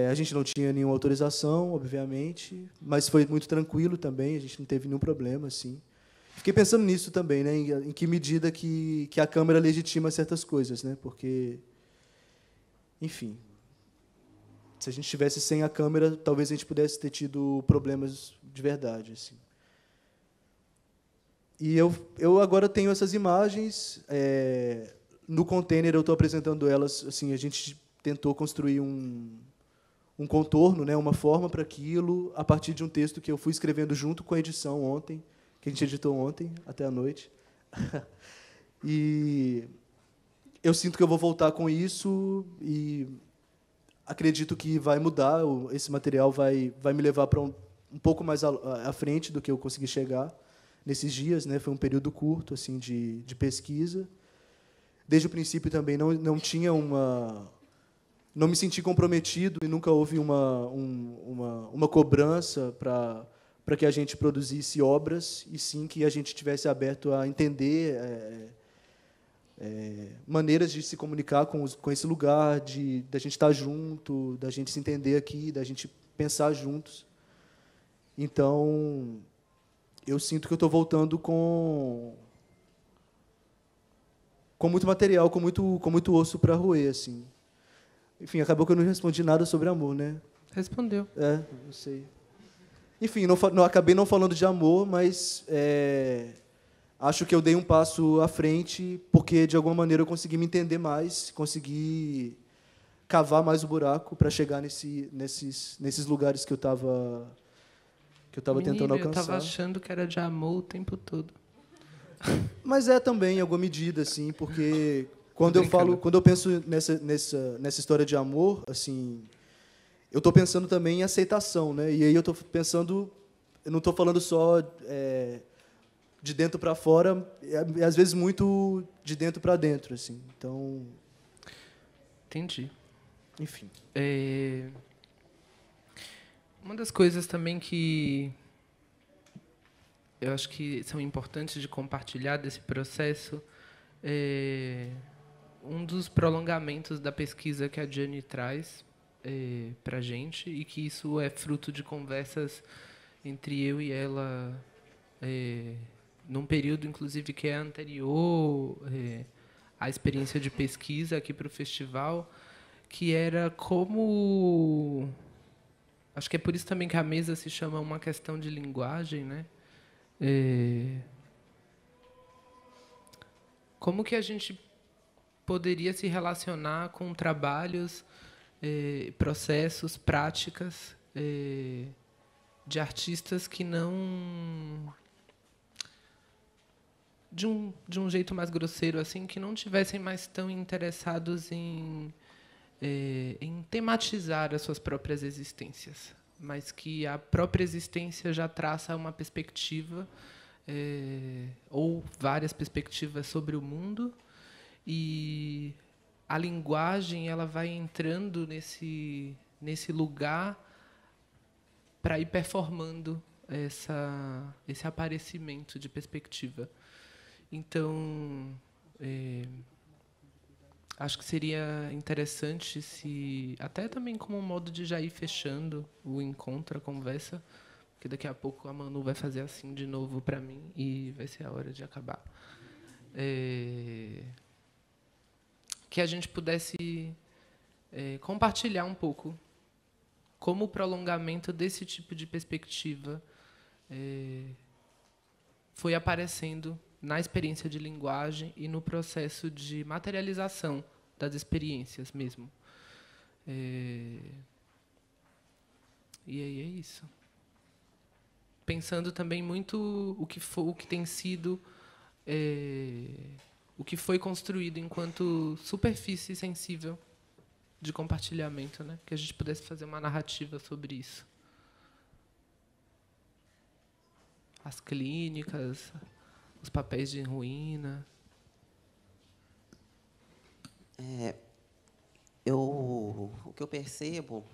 A gente não tinha nenhuma autorização, obviamente, mas foi muito tranquilo também, a gente não teve nenhum problema, assim. Fiquei pensando nisso também, né, em que medida que a câmera legitima certas coisas, né, porque, enfim, se a gente estivesse sem a câmera, talvez a gente pudesse ter tido problemas de verdade, assim. E eu agora tenho essas imagens, no container eu estou apresentando elas, assim, a gente tentou construir um contorno, né, uma forma para aquilo, a partir de um texto que eu fui escrevendo junto com a edição ontem, que a gente editou ontem, até a noite. E eu sinto que eu vou voltar com isso e acredito que vai mudar, esse material vai me levar para um pouco mais à frente do que eu consegui chegar nesses dias, né? Foi um período curto, assim, de pesquisa. Desde o princípio também não tinha não me senti comprometido e nunca houve uma cobrança para que a gente produzisse obras, e sim que a gente estivesse aberto a entender maneiras de se comunicar com esse lugar, da gente estar junto, da gente se entender aqui, da gente pensar juntos. Então, eu sinto que eu estou voltando com muito material, com muito osso para roer, assim. Enfim, acabou que eu não respondi nada sobre amor, né? Respondeu. Não sei. Enfim, acabei não falando de amor, mas acho que eu dei um passo à frente porque, de alguma maneira, eu consegui me entender mais, consegui cavar mais o buraco para chegar nesses lugares que eu estava tentando alcançar. Eu estava achando que era de amor o tempo todo. Mas é também, em alguma medida, assim, porque quando eu penso nessa história de amor, assim, eu estou pensando também em aceitação, né? E aí eu estou pensando, eu não estou falando só de dentro para fora, às vezes muito de dentro para dentro, assim. Então, entendi. Enfim. Uma das coisas também que eu acho que são importantes de compartilhar desse processo é um dos prolongamentos da pesquisa que a Diane traz para a gente, e que isso é fruto de conversas entre eu e ela num período, inclusive, que é anterior à experiência de pesquisa aqui para o festival, que era como... Acho que é por isso também que a mesa se chama Uma Questão de Linguagem, né? Como que a gente poderia se relacionar com trabalhos, processos, práticas de artistas que não... De um jeito mais grosseiro, assim, que não tivessem mais tão interessados em tematizar as suas próprias existências, mas que a própria existência já traça uma perspectiva ou várias perspectivas sobre o mundo, e a linguagem ela vai entrando nesse lugar para ir performando esse aparecimento de perspectiva. Então, acho que seria interessante, se até também como um modo de já ir fechando o encontro, a conversa, porque daqui a pouco a Manu vai fazer assim de novo para mim e vai ser a hora de acabar. Que a gente pudesse compartilhar um pouco como o prolongamento desse tipo de perspectiva foi aparecendo na experiência de linguagem e no processo de materialização das experiências mesmo. E aí é isso. Pensando também muito o que tem sido, o que foi construído enquanto superfície sensível de compartilhamento, né? Que a gente pudesse fazer uma narrativa sobre isso. As clínicas, os papéis de ruína. O que eu percebo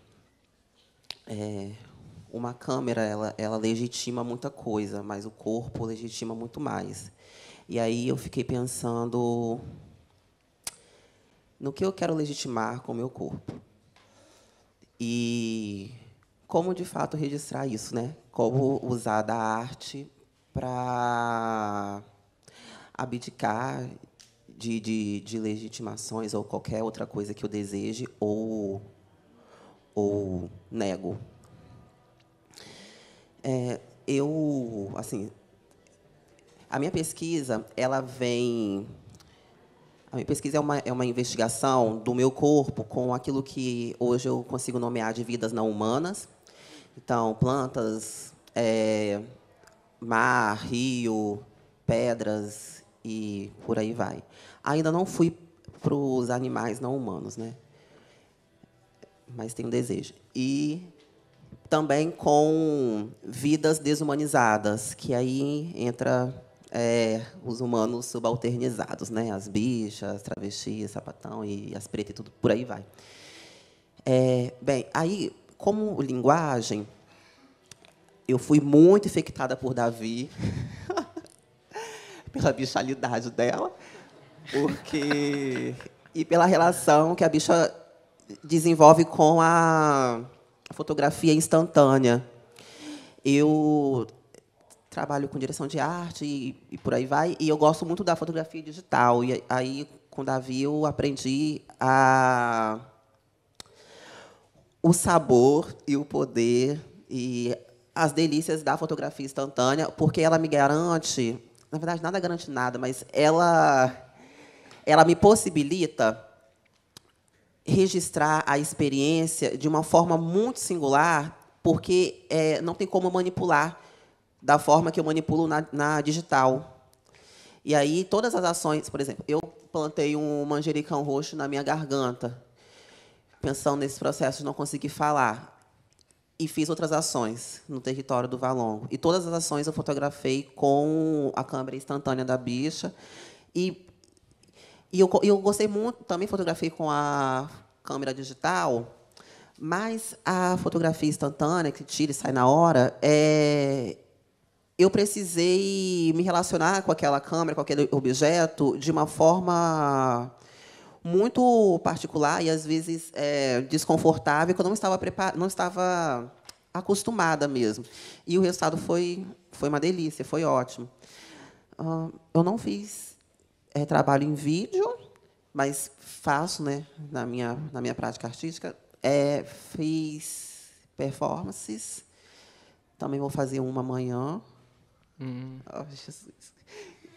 uma câmera, ela legitima muita coisa, mas o corpo legitima muito mais. E aí eu fiquei pensando no que eu quero legitimar com o meu corpo. E como, de fato, registrar isso, né? Como usar da arte para abdicar de legitimações ou qualquer outra coisa que eu deseje ou nego. Assim, a minha pesquisa, a minha pesquisa é uma investigação do meu corpo com aquilo que hoje eu consigo nomear de vidas não humanas. Então, plantas, mar, rio, pedras e por aí vai. Ainda não fui para os animais não humanos, né? Mas tenho desejo. E também com vidas desumanizadas, que aí entra os humanos subalternizados, né? As bichas, travestis, sapatão e as pretas e tudo por aí vai. Bem, aí, como linguagem, eu fui muito infectada por Davi, pela bichalidade dela, e pela relação que a bicha desenvolve com a fotografia instantânea. Eu trabalho com direção de arte e por aí vai, e eu gosto muito da fotografia digital. E aí, com Davi, eu aprendi o sabor e o poder e as delícias da fotografia instantânea, porque ela me garante, na verdade, nada garante nada, mas ela me possibilita registrar a experiência de uma forma muito singular, porque não tem como manipular da forma que eu manipulo na digital. E aí, todas as ações, por exemplo, eu plantei um manjericão roxo na minha garganta, pensando nesse processo de não conseguir falar. E fiz outras ações no território do Valongo. E todas as ações eu fotografei com a câmera instantânea da bicha. E eu gostei muito, também fotografei com a câmera digital, mas a fotografia instantânea, que tira e sai na hora, eu precisei me relacionar com aquela câmera, com aquele objeto, de uma forma muito particular e, às vezes, desconfortável, que eu não estava acostumada mesmo. E o resultado foi uma delícia, foi ótimo. Eu não fiz trabalho em vídeo, mas faço, né, na minha prática artística. Fiz performances. Também vou fazer uma amanhã. Oh, Jesus.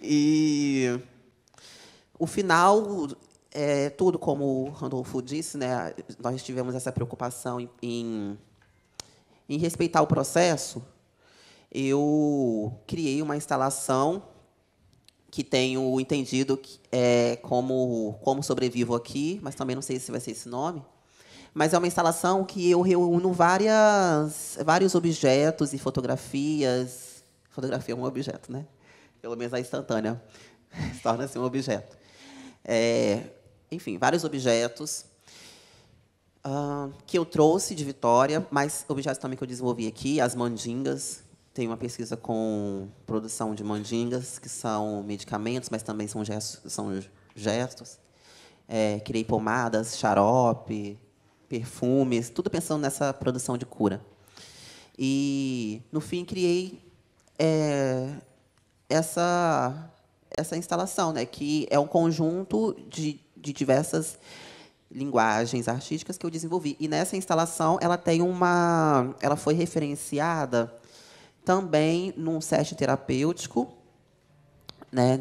E o final, tudo como o Randolfo disse, né, nós tivemos essa preocupação em respeitar o processo. Eu criei uma instalação que tenho entendido como sobrevivo aqui, mas também não sei se vai ser esse nome. Mas é uma instalação que eu reúno vários objetos e fotografias. Fotografia é um objeto, né? Pelo menos a instantânea torna-se um objeto. Enfim, vários objetos que eu trouxe de Vitória, mas objetos também que eu desenvolvi aqui, as mandingas. Tem uma pesquisa com produção de mandingas, que são medicamentos, mas também são gestos. Criei pomadas, xarope, perfumes, tudo pensando nessa produção de cura. E, no fim, criei essa instalação, né, que é um conjunto de diversas linguagens artísticas que eu desenvolvi. E, nessa instalação, ela foi referenciada também num set terapêutico, né,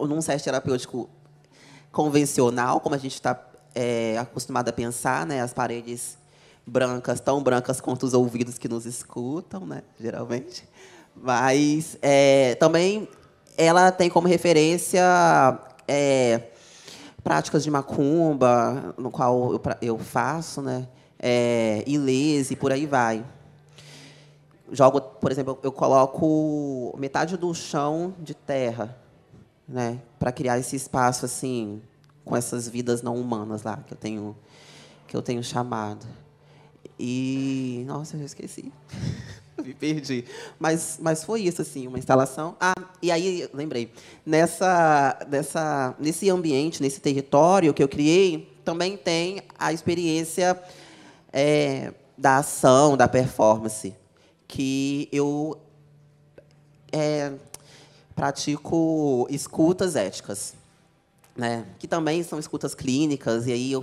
num set terapêutico convencional, como a gente está acostumado a pensar, né, as paredes brancas, tão brancas quanto os ouvidos que nos escutam, né, geralmente. Mas também ela tem como referência práticas de macumba, no qual eu faço, né, ilês e por aí vai. Jogo, por exemplo, eu coloco metade do chão de terra, né, para criar esse espaço assim com essas vidas não humanas lá que eu tenho chamado. E nossa, eu já esqueci. Me perdi. Mas foi isso, assim, uma instalação. E aí, lembrei, nesse ambiente, nesse território que eu criei, também tem a experiência da ação, da performance, que eu pratico escutas éticas, né? Que também são escutas clínicas, e aí eu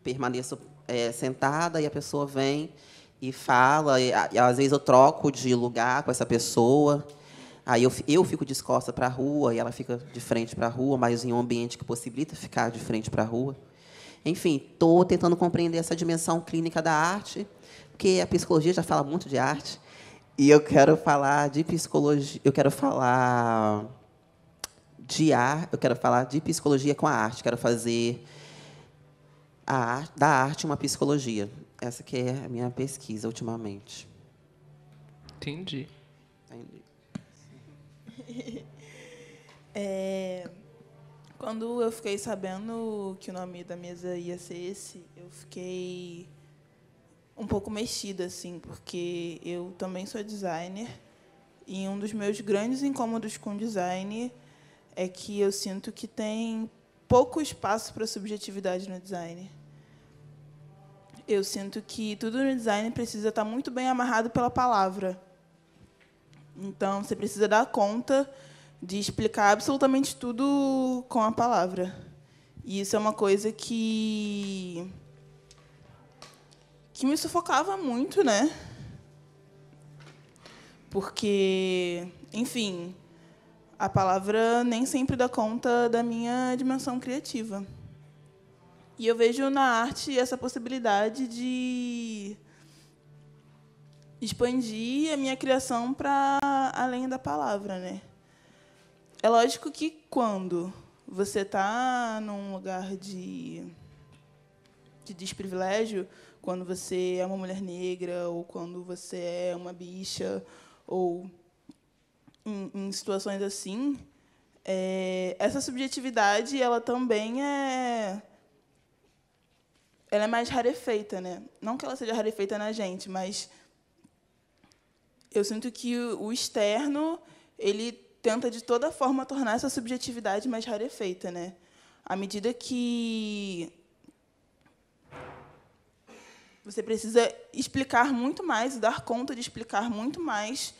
permaneço sentada e a pessoa vem e fala, e às vezes eu troco de lugar com essa pessoa, aí eu fico de costas para a rua e ela fica de frente para a rua, mas em um ambiente que possibilita ficar de frente para a rua. Enfim, estou tentando compreender essa dimensão clínica da arte, porque a psicologia já fala muito de arte, e eu quero falar de psicologia, eu quero falar de psicologia com a arte, quero fazer da arte uma psicologia. Essa que é a minha pesquisa ultimamente. Entendi. Quando eu fiquei sabendo que o nome da mesa ia ser esse, eu fiquei um pouco mexida, assim, porque eu também sou designer e um dos meus grandes incômodos com design é que eu sinto que tem pouco espaço para subjetividade no design. Eu sinto que tudo no design precisa estar muito bem amarrado pela palavra. Então, você precisa dar conta de explicar absolutamente tudo com a palavra. E isso é uma coisa que me sufocava muito, né? Porque, enfim, a palavra nem sempre dá conta da minha dimensão criativa. E eu vejo na arte essa possibilidade de expandir a minha criação para além da palavra, né? É lógico que quando você está num lugar de desprivilégio, quando você é uma mulher negra, ou quando você é uma bicha, ou em situações assim, essa subjetividade ela também ela é mais rarefeita, né? Não que ela seja rarefeita na gente, mas eu sinto que o externo ele tenta de toda forma tornar essa subjetividade mais rarefeita, né? À medida que você precisa explicar muito mais, dar conta de explicar muito mais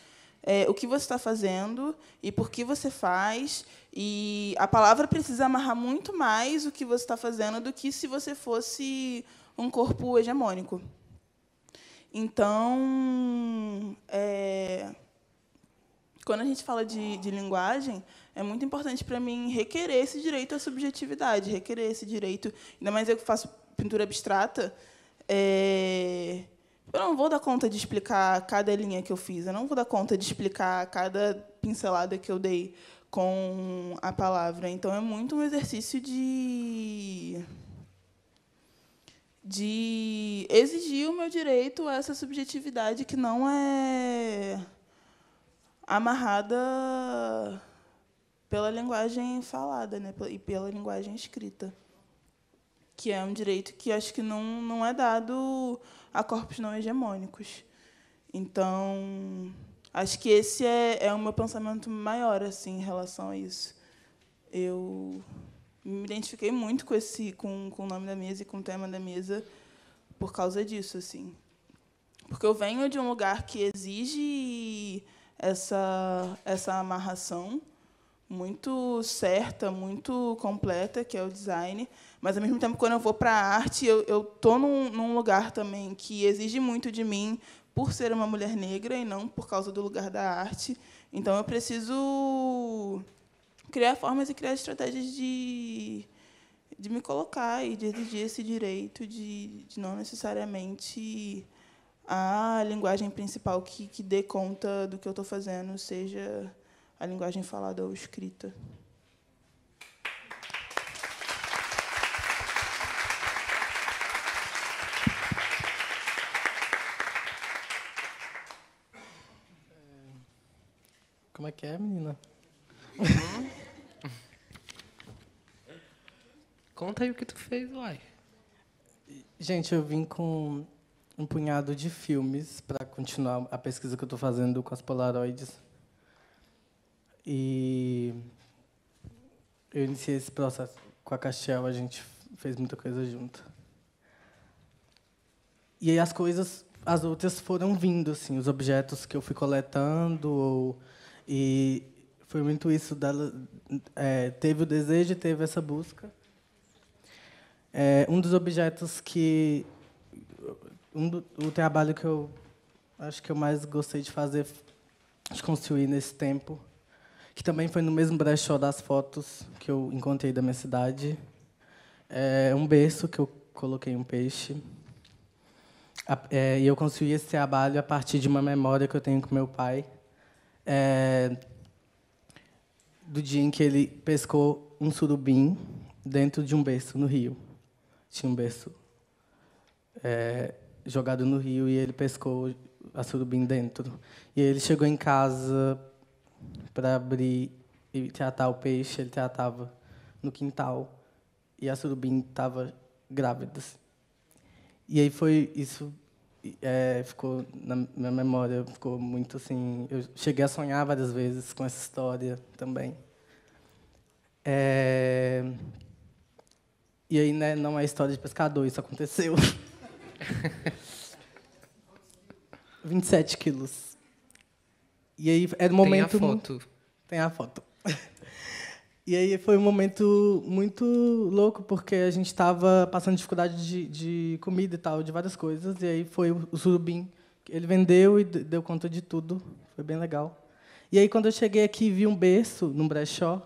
o que você está fazendo e por que você faz. E a palavra precisa amarrar muito mais o que você está fazendo do que se você fosse um corpo hegemônico. Então, quando a gente fala de linguagem, é muito importante para mim requerer esse direito à subjetividade, requerer esse direito. Ainda mais eu que faço pintura abstrata, eu não vou dar conta de explicar cada linha que eu fiz, eu não vou dar conta de explicar cada pincelada que eu dei com a palavra. Então, é muito um exercício de exigir o meu direito a essa subjetividade que não é amarrada pela linguagem falada, né, e pela linguagem escrita, que é um direito que acho que não é dado a corpos não hegemônicos. Então, acho que esse é o meu pensamento maior assim, em relação a isso. Eu me identifiquei muito com o nome da mesa e com o tema da mesa por causa disso, assim. Porque eu venho de um lugar que exige essa amarração muito certa, muito completa, que é o design, mas, ao mesmo tempo, quando eu vou para a arte, eu estou num lugar também que exige muito de mim por ser uma mulher negra e não por causa do lugar da arte. Então, eu preciso criar formas e criar estratégias de me colocar e de exigir esse direito de não necessariamente a linguagem principal que dê conta do que eu estou fazendo seja a linguagem falada ou escrita. Como é que é, menina? Conta aí o que tu fez, uai. Gente, eu vim com um punhado de filmes para continuar a pesquisa que eu estou fazendo com as Polaroids. E eu iniciei esse processo com a Castiel, a gente fez muita coisa junto. E aí as outras foram vindo, assim, os objetos que eu fui coletando, e foi muito isso dela. Teve o desejo e teve essa busca. Um dos objetos que... o trabalho que eu acho que eu mais gostei de fazer, de construir nesse tempo, que também foi no mesmo brechó das fotos que eu encontrei da minha cidade, é um berço que eu coloquei um peixe. E eu construí esse trabalho a partir de uma memória que eu tenho com meu pai, do dia em que ele pescou um surubim dentro de um berço no rio. Tinha um berço jogado no rio e ele pescou a surubim dentro. E ele chegou em casa para abrir e tratar o peixe, ele tratava no quintal e a surubim estava grávida. E aí foi isso, ficou na minha memória, ficou muito assim. Eu cheguei a sonhar várias vezes com essa história também. E aí, né, não é história de pescador, isso aconteceu. 27 quilos. E aí era um momento... Tem a foto. Tem a foto. E aí foi um momento muito louco, porque a gente estava passando dificuldade de comida e tal, de várias coisas, e aí foi o surubim Ele vendeu e deu conta de tudo. Foi bem legal. E aí, quando eu cheguei aqui e vi um berço num brechó,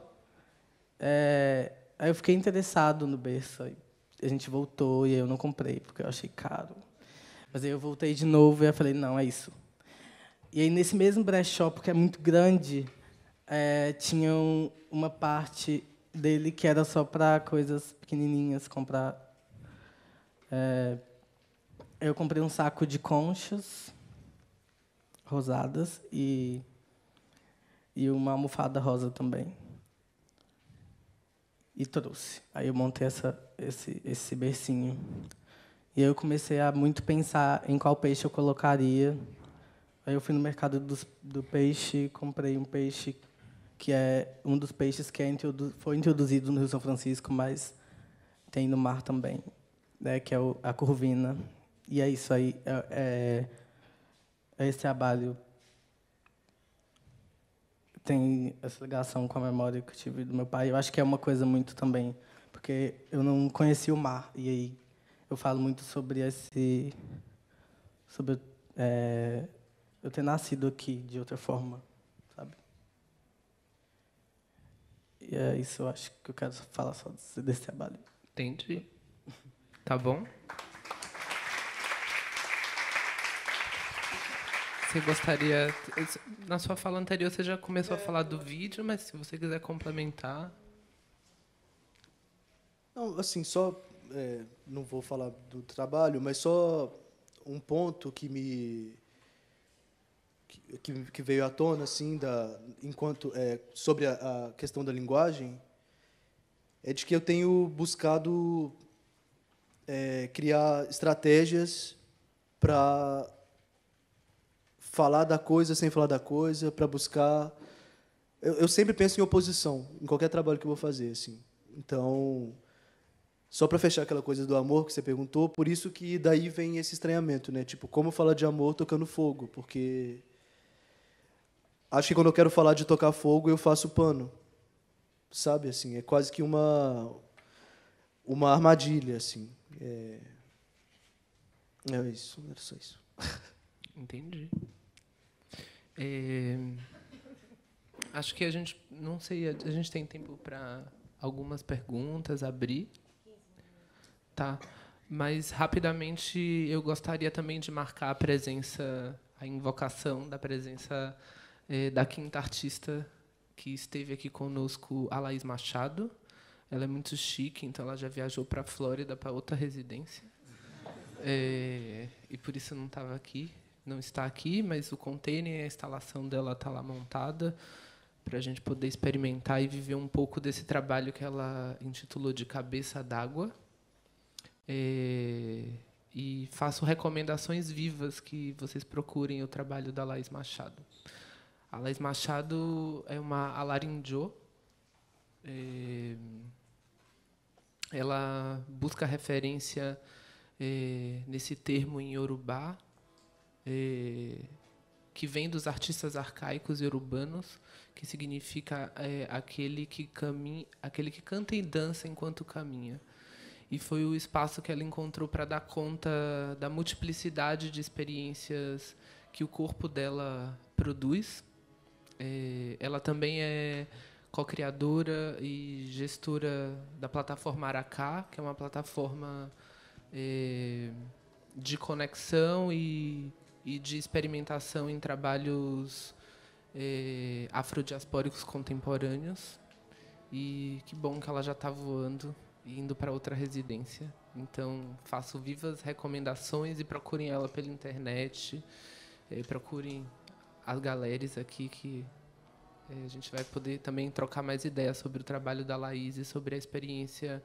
aí eu fiquei interessado no berço. Aí a gente voltou e aí eu não comprei, porque eu achei caro. Mas aí eu voltei de novo e eu falei, não, é isso. E aí, nesse mesmo brechó, porque é muito grande, tinha uma parte dele que era só para coisas pequenininhas, comprar. Eu comprei um saco de conchas rosadas e uma almofada rosa também. E trouxe. Aí eu montei esse bercinho. E aí eu comecei a muito pensar em qual peixe eu colocaria. Aí eu fui no mercado do peixe, comprei um peixe que é um dos peixes que foi introduzido no Rio São Francisco, mas tem no mar também, né, que é a curvina. E é isso aí. Esse trabalho tem essa ligação com a memória que eu tive do meu pai. Eu acho que é uma coisa muito também, porque eu não conhecia o mar. E aí eu falo muito sobre sobre eu ter nascido aqui de outra forma, sabe? E é isso, eu acho que eu quero falar só desse trabalho. Entendi. Tá bom? Você gostaria... Na sua fala anterior, você já começou a falar do vídeo, mas se você quiser complementar... Não, assim, só... não vou falar do trabalho, mas só um ponto que veio à tona, assim, sobre a questão da linguagem, é de que eu tenho buscado criar estratégias para falar da coisa sem falar da coisa, para buscar... Eu sempre penso em oposição, em qualquer trabalho que eu vou fazer, assim. Então, só para fechar aquela coisa do amor que você perguntou, por isso que daí vem esse estranhamento, né? Tipo, como falar de amor tocando fogo? Porque acho que quando eu quero falar de tocar fogo, eu faço pano, sabe? Assim, é quase que uma armadilha, assim. É isso, era só isso. Entendi. Acho que a gente, não sei, a gente tem tempo para algumas perguntas, abrir. Tá. Mas, rapidamente, eu gostaria também de marcar a invocação da presença da quinta artista que esteve aqui conosco, a Laís Machado. Ela é muito chique, então ela já viajou para a Flórida, para outra residência. E por isso não estava aqui, não está aqui, mas o container e a instalação dela está lá montada para a gente poder experimentar e viver um pouco desse trabalho que ela intitulou de Cabeça d'Água. E faço recomendações vivas que vocês procurem o trabalho da Laís Machado. A Laís Machado é uma Alarinjô. Ela busca referência nesse termo em Yorubá, que vem dos artistas arcaicos urbanos, que significa aquele que canta e dança enquanto caminha. E foi o espaço que ela encontrou para dar conta da multiplicidade de experiências que o corpo dela produz. Ela também é co-criadora e gestora da plataforma Aracá, que é uma plataforma de conexão e de experimentação em trabalhos afrodiaspóricos contemporâneos. E que bom que ela já está voando e indo para outra residência. Então, faço vivas recomendações e procurem ela pela internet. Procurem as galeras aqui, que a gente vai poder também trocar mais ideias sobre o trabalho da Laís e sobre a experiência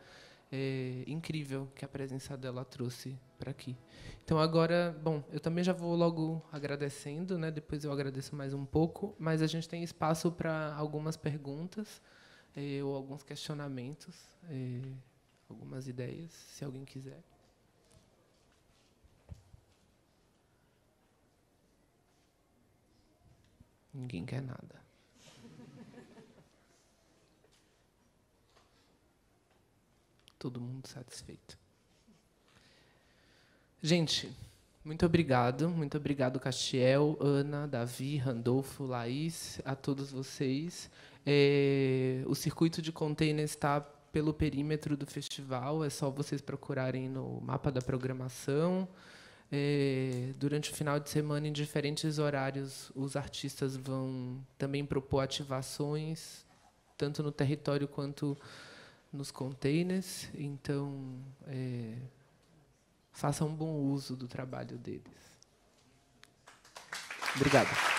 incrível que a presença dela trouxe para aqui. Então, agora, bom, eu também já vou logo agradecendo, né? Depois eu agradeço mais um pouco, mas a gente tem espaço para algumas perguntas ou alguns questionamentos, algumas ideias, se alguém quiser. Ninguém quer nada. Todo mundo satisfeito. Gente, Muito obrigado, Castiel, Ana, Davi, Randolfo, Laís, a todos vocês. O circuito de containers está pelo perímetro do festival, é só vocês procurarem no mapa da programação. Durante o final de semana, em diferentes horários, os artistas vão também propor ativações, tanto no território quanto nos containers. Então, façam um bom uso do trabalho deles. Obrigado.